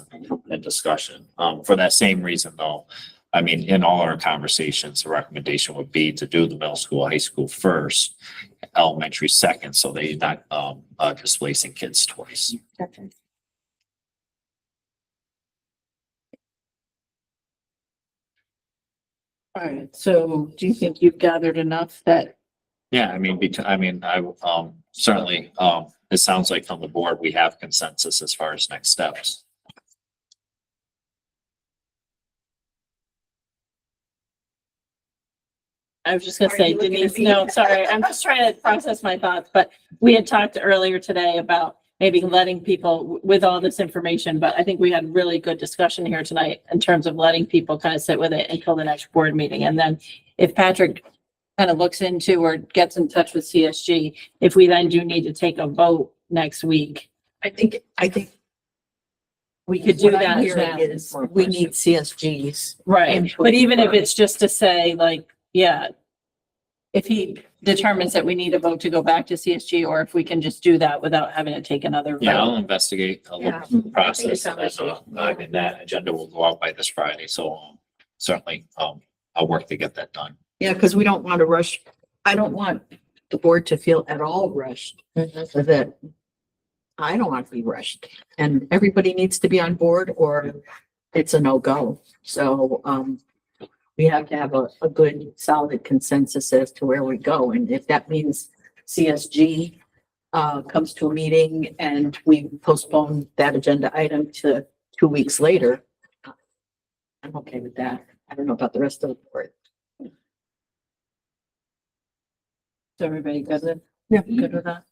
and discussion. For that same reason though, I mean, in all our conversations, the recommendation would be to do the middle school, high school first, elementary second, so they're not displacing kids twice. All right, so do you think you've gathered enough that, Yeah, I mean, I certainly, it sounds like from the board, we have consensus as far as next steps. I was just gonna say, Denise, no, sorry, I'm just trying to process my thoughts, but we had talked earlier today about maybe letting people with all this information, but I think we had really good discussion here tonight in terms of letting people kind of sit with it until the next board meeting. And then if Patrick kind of looks into or gets in touch with CSG, if we then do need to take a vote next week, I think we could do what I'm that hearing now. is we need CSGs. Right, input but even if first. it's just to say like, yeah, if he determines that we need a vote to go back to CSG, or if we can just do that without having to take another Yeah, vote. I'll investigate a little bit of the process. And, I mean, that agenda will go out by this Friday, so certainly, I'll work to get that done. Yeah, because we don't want to rush. I don't want the board to feel at all rushed. That I don't want to be rushed, and everybody needs to be on board or it's a no-go. So, we have to have a good solid consensus as to where we go. And if that means CSG comes to a meeting and we postpone that agenda item to 2 weeks later, I'm okay with that. I don't know about the rest of the board. Is everybody good with? Yeah. Good with that?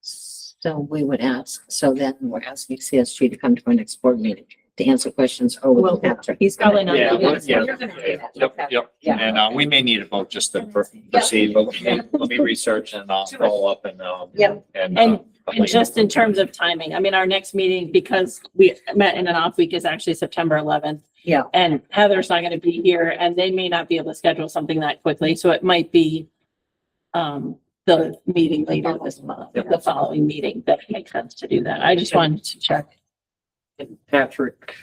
So we would ask, so then we're asking CSG to come to our next board meeting to answer questions. Oh, Well, he's Probably gonna. not. Yep. And, we may need a vote just to proceed, but let me research and I'll follow up and, Yep. And just in terms of timing, I mean, our next meeting, because we met in an off week, is actually September 11th. Yeah. And Heather's not going to be here and they may not be able to schedule something that quickly. So it might be the meeting later this month, the following meeting, that makes sense to do that. I just wanted to check. And Patrick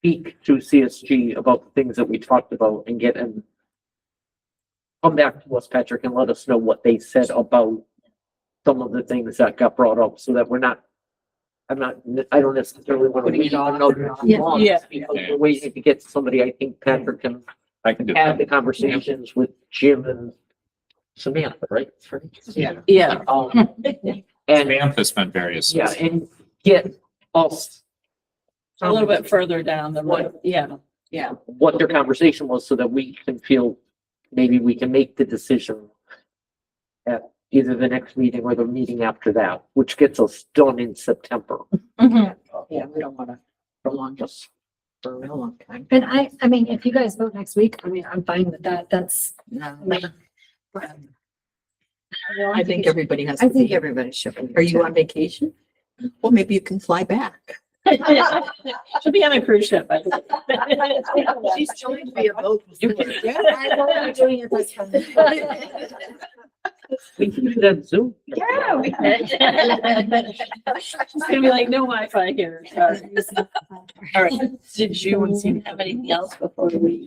speak to CSG about the things that we talked about and get and come back to us, Patrick, and let us know what they said about some of the things that got brought up so that I don't necessarily want to Putting it leave off. a note Yeah. long. Yeah. Because we're waiting to get somebody, I think Patrick can I can do have the that. conversations with Jim and Samantha, right? Yeah. Yeah. And, Samantha's been various. yeah, and get us A little bit further down the road. Yeah. what their conversation was so that we can feel, maybe we can make the decision at either the next meeting or the meeting after that, which gets us done in September. Mhm. Yeah, we don't want to prolong this for a real long time. And I mean, if you guys vote next week, I mean, I'm fine with that. That's. I think everybody has I to think be. everybody should. be Are you too. on vacation? Well, maybe you can fly back. She'll be on a cruise ship. I think. She's joined via boat. You can- I won't be doing it this time. We can do that Zoom. Yeah. we can. She's gonna be like, no Wi-Fi here. Sorry. All right. Did you have anything else before we?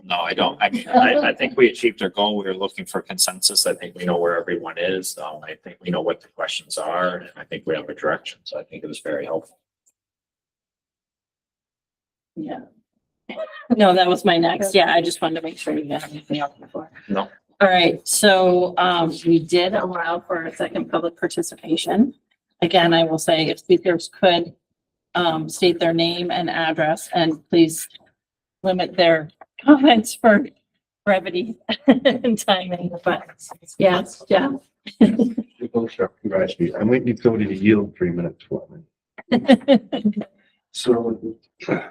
No, I don't. I mean, I think we achieved our goal. We were looking for consensus. I think we know where everyone is. I think we know what the questions are, and I think we have a direction. So I think it was very helpful. Yeah. No, that was my next. Yeah, I just wanted to make sure you had anything else before. No. All right, so we did allow for a second public participation. Again, I will say if speakers could state their name and address, and please limit their comments for brevity and timing, but yes, Jeff. Congratulations. I might need somebody to yield 3 minutes for me. So,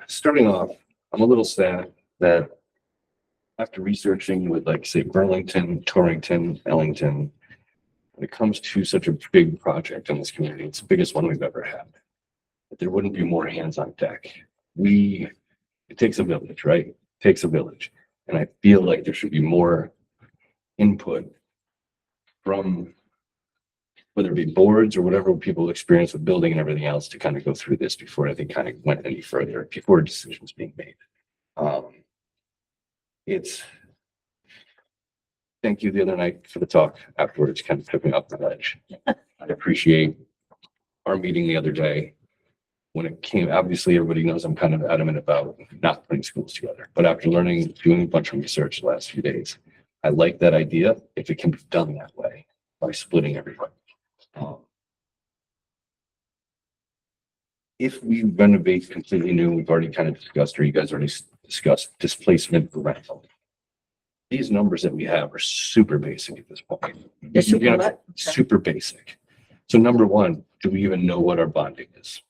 starting off, I'm a little sad that after researching with like, say, Burlington, Torrington, Ellington, when it comes to such a big project in this community, it's the biggest one we've ever had, that there wouldn't be more hands on deck. It takes a village, right? It takes a village. And I feel like there should be more input from whether it be boards or whatever people experience with building and everything else to kind of go through this before anything kind of went any further, before decisions being made. Thank you the other night for the talk afterwards, kind of took me off the ledge. I appreciate our meeting the other day. When it came, obviously everybody knows I'm kind of adamant about not putting schools together, but after doing a bunch of research the last few days, I like that idea if it can be done that way by splitting everyone. If we renovate completely new, we've already kind of discussed, or you guys already discussed displacement for rental. These numbers that we have are super basic at this point. Super basic. So number one, do we even know what our bonding is?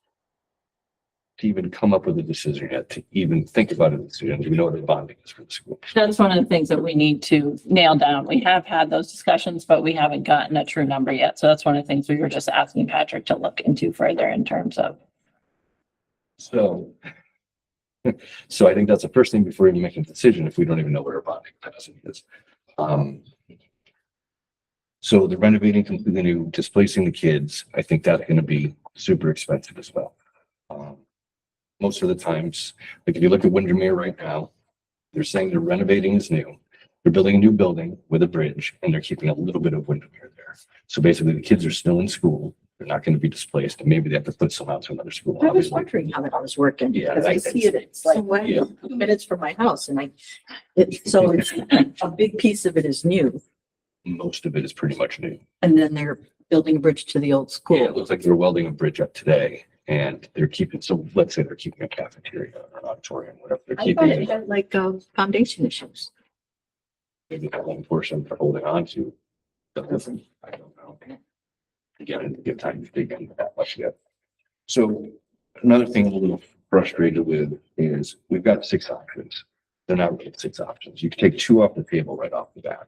To even come up with a decision yet, to even think about a decision, do we know what the bonding is for the school? That's one of the things that we need to nail down. We have had those discussions, but we haven't gotten a true number yet. So that's one of the things we were just asking Patrick to look into further in terms of. So I think that's the first thing before even making a decision, if we don't even know what our bonding capacity is. So the renovating completely new, displacing the kids, I think that's going to be super expensive as well. Most of the times, like if you look at Windermere right now, they're saying they're renovating is new. They're building a new building with a bridge and they're keeping a little bit of Windermere there. So basically the kids are still in school. They're not going to be displaced and maybe they have to put some out to another school. I was obviously. wondering how that was working, Yeah, because I see it, it's like Yeah. 2 minutes from my house, and so it's a big piece of it is new, Most of it is pretty much new. and then they're building a bridge to the old Yeah, school. it looks like they're welding a bridge up today and they're keeping, so let's say they're keeping a cafeteria or an auditorium, whatever they're I thought it keeping. had like foundation issues. Maybe that one portion they're holding on to. That doesn't, I don't know. Again, I didn't get time to dig into that much yet. So another thing I'm a little frustrated with is we've got 6 options. They're not really 6 options. You can take 2 off the table right off the bat.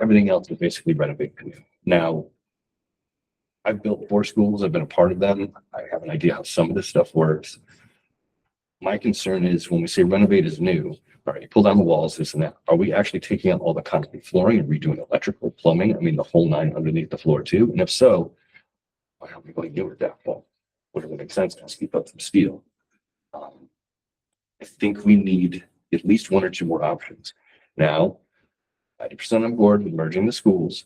Everything else is basically renovate new. Now, I've built 4 schools. I've been a part of them. I have an idea how some of this stuff works. My concern is when we say renovate is new, all right, you pull down the walls, this and that. Are we actually taking out all the concrete flooring and redoing electrical, plumbing? I mean, the whole 9 underneath the floor too? And if so, why aren't we going to do it that way? Would it make sense to keep up some steel? I think we need at least 1 or 2 more options. Now, 90% on board with merging the schools,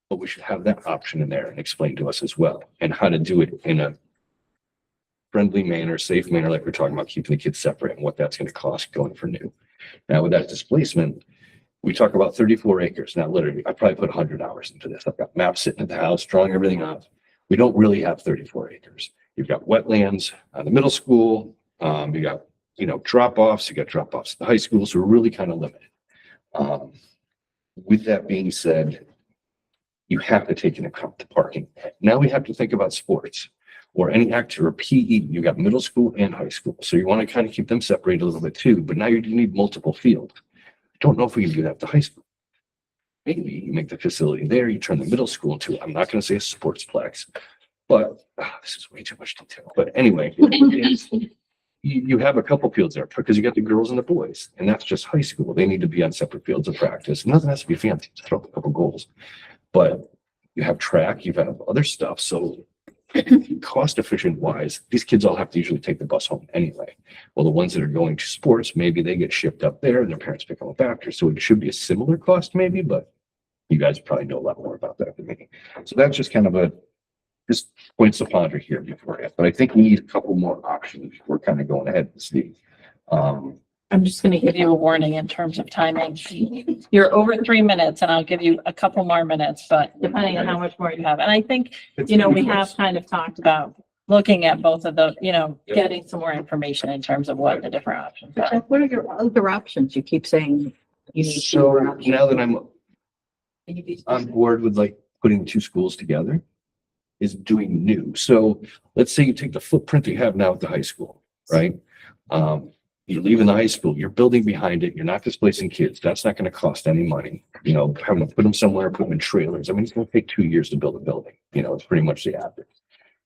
but we should have that option in there and explain to us as well, and how to do it in a friendly manner, safe manner, like we're talking about keeping the kids separate and what that's going to cost going for new. Now with that displacement, we talk about 34 acres. Now literally, I probably put 100 hours into this. I've got maps sitting at the house, drawing everything up. We don't really have 34 acres. You've got wetlands on the middle school. You got, drop-offs. You got drop-offs at the high school. So we're really kind of limited. With that being said, you have to take into account the parking. Now we have to think about sports or any active or PE. You got middle school and high school. So you want to kind of keep them separated a little bit too, but now you need multiple fields. I don't know if we can do that at the high school. Maybe you make the facility there, you turn the middle school into, I'm not going to say a sportsplex, but this is way too much detail. But anyway, you have a couple fields there because you got the girls and the boys, and that's just high school. They need to be on separate fields of practice. Nothing has to be fancy, just throw up a couple goals. But you have track, you have other stuff. So cost efficient wise, these kids all have to usually take the bus home anyway. Well, the ones that are going to sports, maybe they get shipped up there and their parents pick them up after. So it should be a similar cost maybe, but you guys probably know a lot more about that than me. So that's just kind of just points to ponder here before. But I think we need a couple more options before kind of going ahead and see. I'm just going to give you a warning in terms of timing. You're over 3 minutes and I'll give you a couple more minutes, but depending on how much more you have. And I think, we have kind of talked about looking at both of the, getting some more information in terms of what the different options are. What are your other options? You keep saying you need So more options. now that I'm Can you be on specific? board with like putting two schools together is doing new. So let's say you take the footprint that you have now at the high school, right? You're leaving the high school, you're building behind it, you're not displacing kids. That's not going to cost any money. Having to put them somewhere, put them in trailers. I mean, it's going to take 2 years to build a building. It's pretty much the average.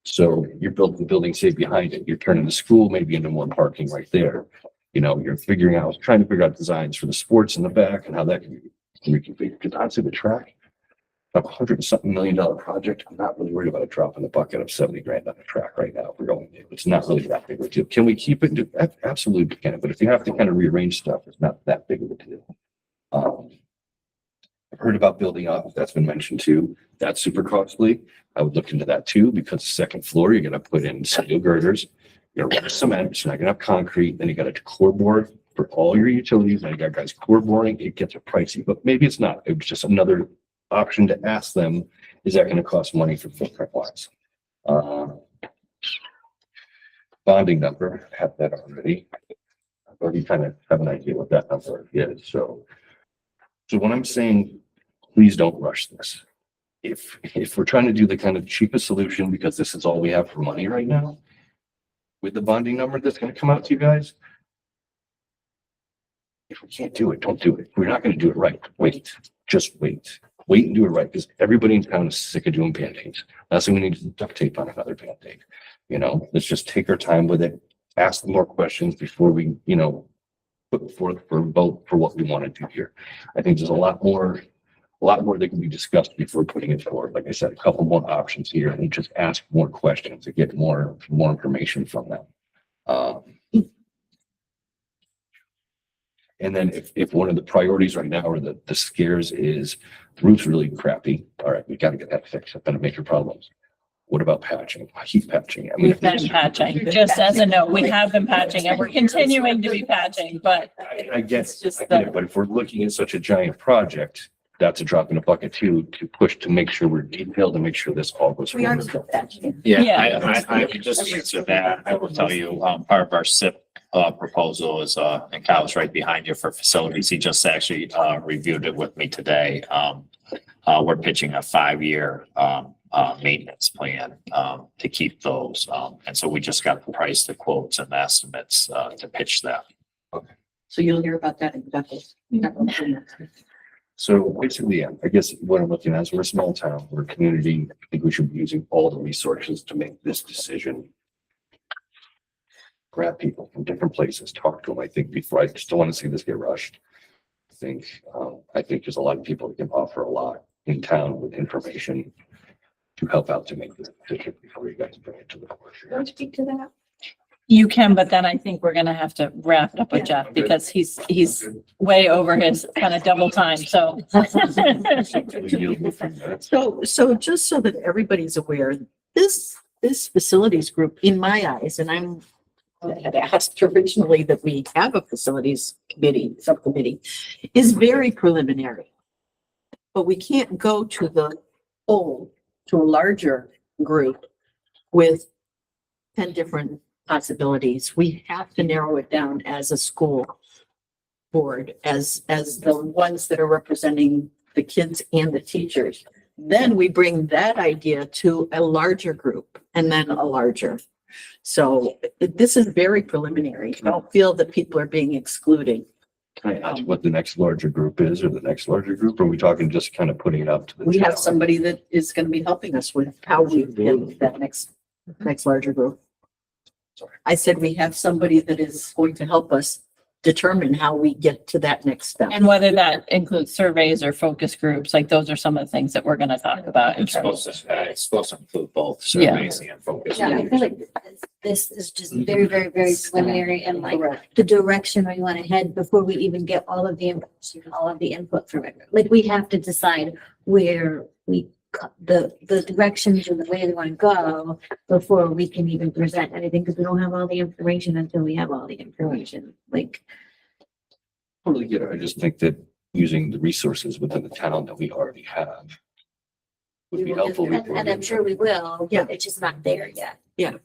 So you're building the building, say behind it, you're turning the school maybe into more parking right there. You're trying to figure out designs for the sports in the back and how that can be reconfigured. Because honestly, the track, a $100-something million project, I'm not really worried about a drop in the bucket of 70 grand on the track right now. If we're going new, it's not really that big of a deal. Can we keep it? Absolutely can. But if you have to kind of rearrange stuff, it's not that big of a deal. I've heard about building up. That's been mentioned too. That's super costly. I would look into that too, because the second floor, you're going to put in steel girders. You're going to run cement. It's not going to have concrete. Then you got a core board for all your utilities. Then you got guys core boarding. It gets pricey, but maybe it's not. It was just another option to ask them, is that going to cost money for footprint wise? Bonding number, have that already. I've already kind of have an idea what that number is. So when I'm saying, please don't rush this. If we're trying to do the kind of cheapest solution, because this is all we have for money right now, with the bonding number that's going to come out to you guys, if we can't do it, don't do it. If we're not going to do it right, wait. Just wait. Wait and do it right, because everybody in town is sick of doing Band-Aids. Last thing we need is duct tape on another Band-Aid. Let's just take our time with it, ask more questions before we, put forth for vote for what we want to do here. I think there's a lot more that can be discussed before putting it forward. Like I said, a couple more options here, and just ask more questions to get more information from them. And then if one of the priorities right now or the scares is the roof's really crappy, all right, we got to get that fixed. That's been a major problem. What about patching? Heat patching? I mean, We've been patching, just as a note, we have been patching and we're continuing to be patching, but I guess, it's just but if we're looking at such a giant project, that's a drop in the bucket too, to push to make sure we're detailed and make sure this all goes. We are forward. still patching. Yeah, I can just answer that. I will tell you, part of our SIP proposal is, and Kyle's right behind you for facilities. He just actually reviewed it with me today. We're pitching a 5-year maintenance plan to keep those. And so we just got the price, the quotes and the estimates to pitch that. So you'll hear about that in Douglas. So basically, yeah, I guess what I'm looking at is we're a small town, we're a community. I think we should be using all the resources to make this decision. Grab people from different places, talk to them. I think before, I just don't want to see this get rushed. I think there's a lot of people that can offer a lot in town with information to help out to make this decision before you guys bring it to the board. Want to speak to that? you can, but then I think we're gonna have to wrap it up with Jeff because he's way over his kind of double time, so. So just so that everybody's aware, this facilities group, in my eyes, and I had asked originally that we have a facilities subcommittee, is very preliminary. But we can't go to a larger group with 10 different possibilities. We have to narrow it down as a school board, as the ones that are representing the kids and the teachers. Then we bring that idea to a larger group and then a larger. So this is very preliminary. I don't feel that people are being excluded. Can I ask what the next larger group is, or the next larger group? Or are we talking just kind of putting it up to the? We have challenge? somebody that is going to be helping us with how we get that next larger group. Sorry. I said we have somebody that is going to help us determine how we get to that next step. And whether that includes surveys or focus groups, like those are some of the things that we're gonna talk about. It's supposed to include both surveys and focus. Yeah, I feel like this is just very, very, very preliminary and like the direction we want to head before we even get all of the information, all of the input from it. Like we have to decide where the directions and the way we want to go before we can even present anything, because we don't have all the information until we have all the information. Like, Totally get it. I just think that using the resources within the town that we already have would be helpful. and I'm sure we will, Yeah. but it's just not there yet.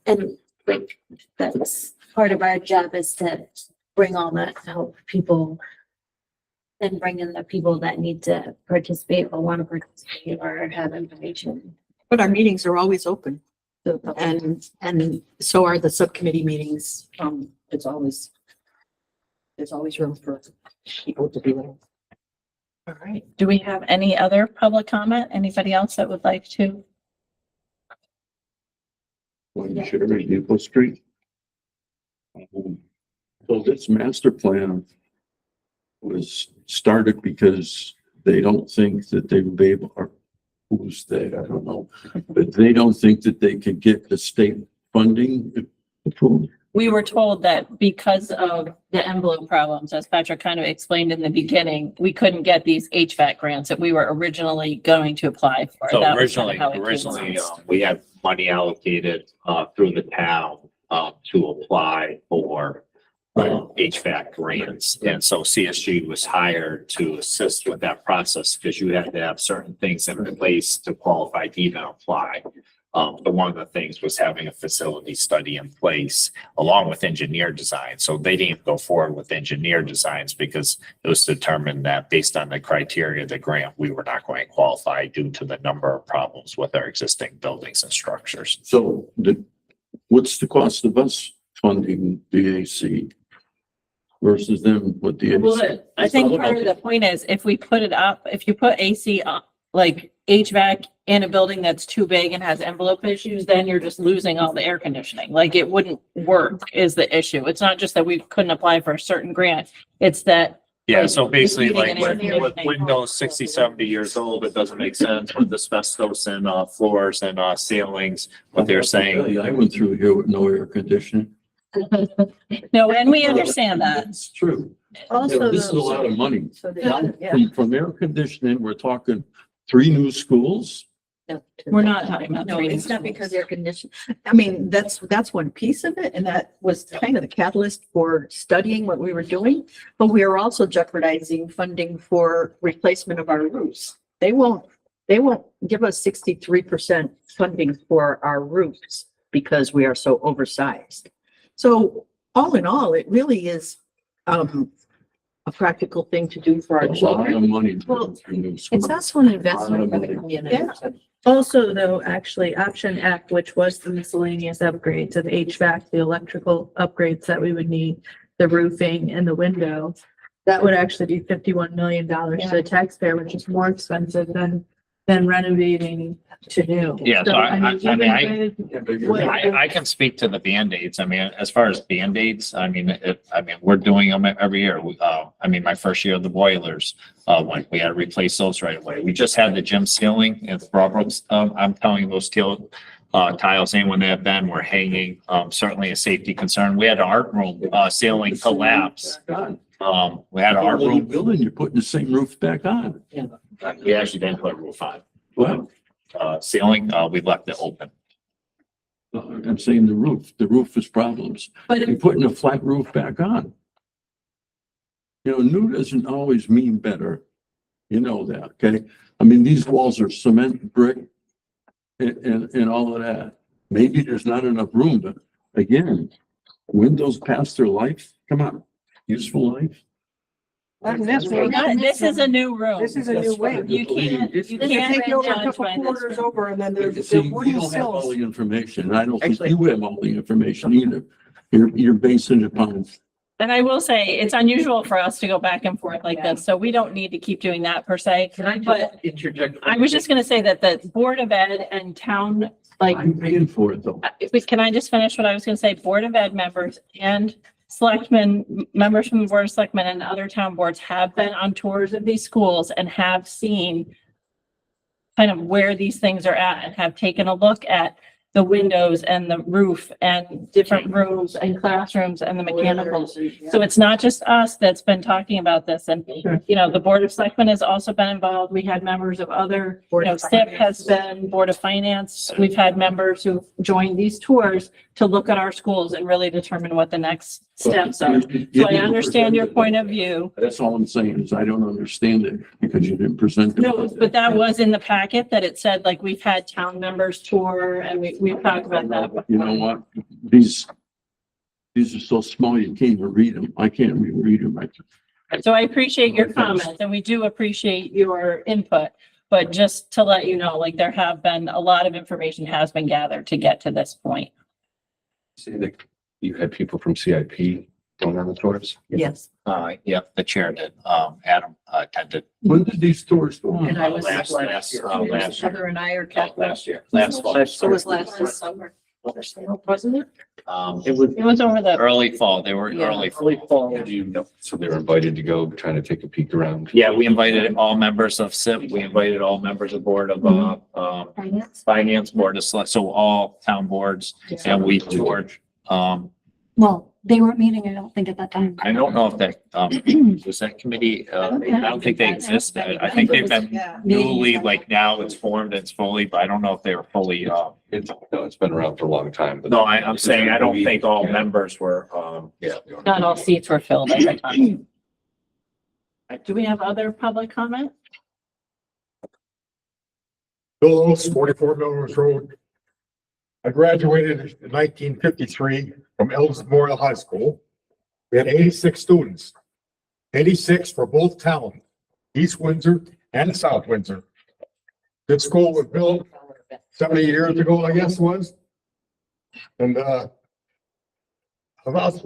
And like, that's part of our job is to bring all that to help people and bring in the people that need to participate or want to participate or have information. But our meetings are always open to the public. and so are the subcommittee meetings. There's always room for people to be there. All right. Do we have any other public comment? Anybody else that would like to? When you share Depot Street. So this master plan was started because they don't think that they would be able, or who's they, I don't know, but they don't think that they could get the state funding approved. We were told that because of the envelope problems, as Patrick kind of explained in the beginning, we couldn't get these HVAC grants that we were originally going to apply for. So That was kind of originally, how it came about. we had money allocated, through the town, to apply for HVAC grants. And so CSG was hired to assist with that process because you had to have certain things in place to qualify to even apply. But one of the things was having a facility study in place along with engineer design. So they didn't go forward with engineer designs because it was determined that based on the criteria of the grant, we were not going to qualify due to the number of problems with our existing buildings and structures. So what's the cost of us funding the AC versus them with the AC? Well, I think part of the point is if we put it up, if you put AC up, like HVAC in a building that's too big and has envelope issues, then you're just losing all the air conditioning. Like it wouldn't work is the issue. It's not just that we couldn't apply for a certain grant. It's that. Yeah, so basically Heating like and air with conditioning. windows 60, 70 years old, it doesn't make sense with asbestos and floors and ceilings, what they're saying. I went through here with no air conditioning. No, and we understand that. That's true. Also, This is a lot of money. so they, yeah. From air conditioning, we're talking 3 new schools. We're not talking about. No, training it's not schools. because they're conditioned. I mean, that's one piece of it, and that was kind of the catalyst for studying what we were doing. But we are also jeopardizing funding for replacement of our roofs. They won't give us 63% funding for our roofs because we are so oversized. So all in all, it really is a practical thing to do for our A lot children. of money. Well, for new It's schools. also an investment for the community. Yeah. Also, though, actually, option F, which was the miscellaneous upgrades of HVAC, the electrical upgrades that we would need, the roofing and the window, that would actually be $51 million to the taxpayer, which is more expensive than renovating to new. Yeah, so what- I can speak to the Band-Aids. I mean, as far as Band-Aids, I mean, we're doing them every year. My first year of the boilers, when we had to replace those right away. We just had the gym ceiling at Broadbrooks. I'm telling you, those tiles, anyone that have been, were hanging, certainly a safety concern. We had an art room, ceiling collapse. We had an art room. Building, you're putting the same roof back on. We actually didn't put a roof on. Well, Ceiling, we left it open. I'm saying the roof is problems. But You're putting a flat roof back on. New doesn't always mean better. You know that, okay? I mean, these walls are cement, brick, and all of that. Maybe there's not enough room, but again, windows past their life, come on, useful life. this is a new room. This is a new wing. You can't, you They can't take you over a judge couple by this. quarters over and then there's See, the we wooden don't have all sills. the information. and I don't think Actually- you have all the information either. You're basing it upon, And I will say, it's unusual for us to go back and forth like this, so we don't need to keep doing that per se. Can I But just interject? I was just gonna say that the Board of Ed and town, like, I'm paying for it though. can I just finish what I was gonna say? Board of Ed members and selectmen, members from the Board of Selectmen and other town boards have been on tours of these schools and have seen kind of where these things are at and have taken a look at the windows and the roof and different rooms and classrooms and the mechanicals. So it's not just us that's been talking about this. And, the Board of Selectmen has also been involved. We had members of other, SIP has been, Board of Finance. We've had members who joined these tours to look at our schools and really determine what the next steps are. So I understand your point of view. That's all I'm saying is I don't understand it because you didn't present it. No, but that was in the packet that it said, like, we've had town members tour and we've talked about that. You know what? These are so small, you can't even read them. I can't even read them. So I appreciate your comments and we do appreciate your input. But just to let you know, like, there have been, a lot of information has been gathered to get to this point. Say that you had people from CIP going on the tours. Yes. Yeah, the chair did, Adam, attended. When did these stores go on? And I was Last year. Heather and I are Catholic. Last year, last fall. So was last summer. Wasn't it? It was over the, Early fall, they were Yeah, early. early fall. So they were invited to go, trying to take a peek around. Yeah, we invited all members of SIP, we invited all members of board of, Finance? finance board, of select, so all town boards, and we toured. Well, they weren't meeting, I don't think at that time. I don't know if that, was that committee, I don't think they exist. I think they've been Yeah. newly, like now it's formed, it's fully, but I don't know if they were fully, It's been around for a long time, but. no, I'm saying I don't think all members were, Yeah. not all seats were filled at the time. Do we have other public comment? Bill Oates, 44 Melrose Road. I graduated in 1953 from Ellis Memorial High School. We had 86 students, 86 for both towns, East Windsor and South Windsor. This school was built 70 years ago, I guess it was. And South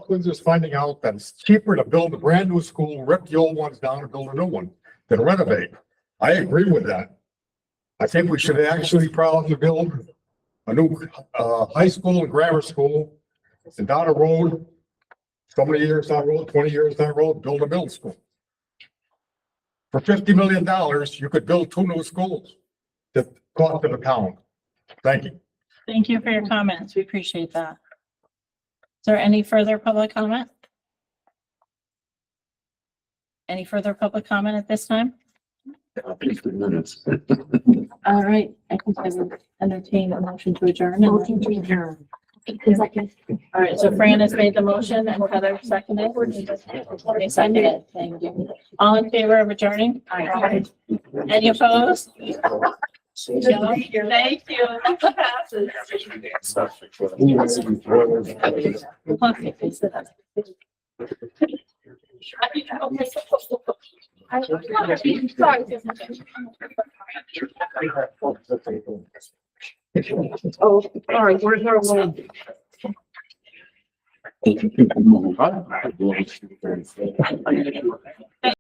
Windsor's finding out that it's cheaper to build a brand new school, rip the old ones down and build a new one than renovate. I agree with that. I think we should actually probably build a new high school and grammar school, and down the road, so many years down the road, 20 years down the road, build a middle school. For $50 million, you could build 2 new schools that cost to the town. Thank you. Thank you for your comments. We appreciate that. Is there any further public comment? Any further public comment at this time? 15 minutes. All right, I think I would entertain a motion to adjourn. Motion to adjourn. Second. All right, so Fran has made the motion and Heather seconded. They seconded. Thank you. All in favor of adjourning? Aye. Any opposed? No? Thank you. That passes. Oh, all right, where's our one?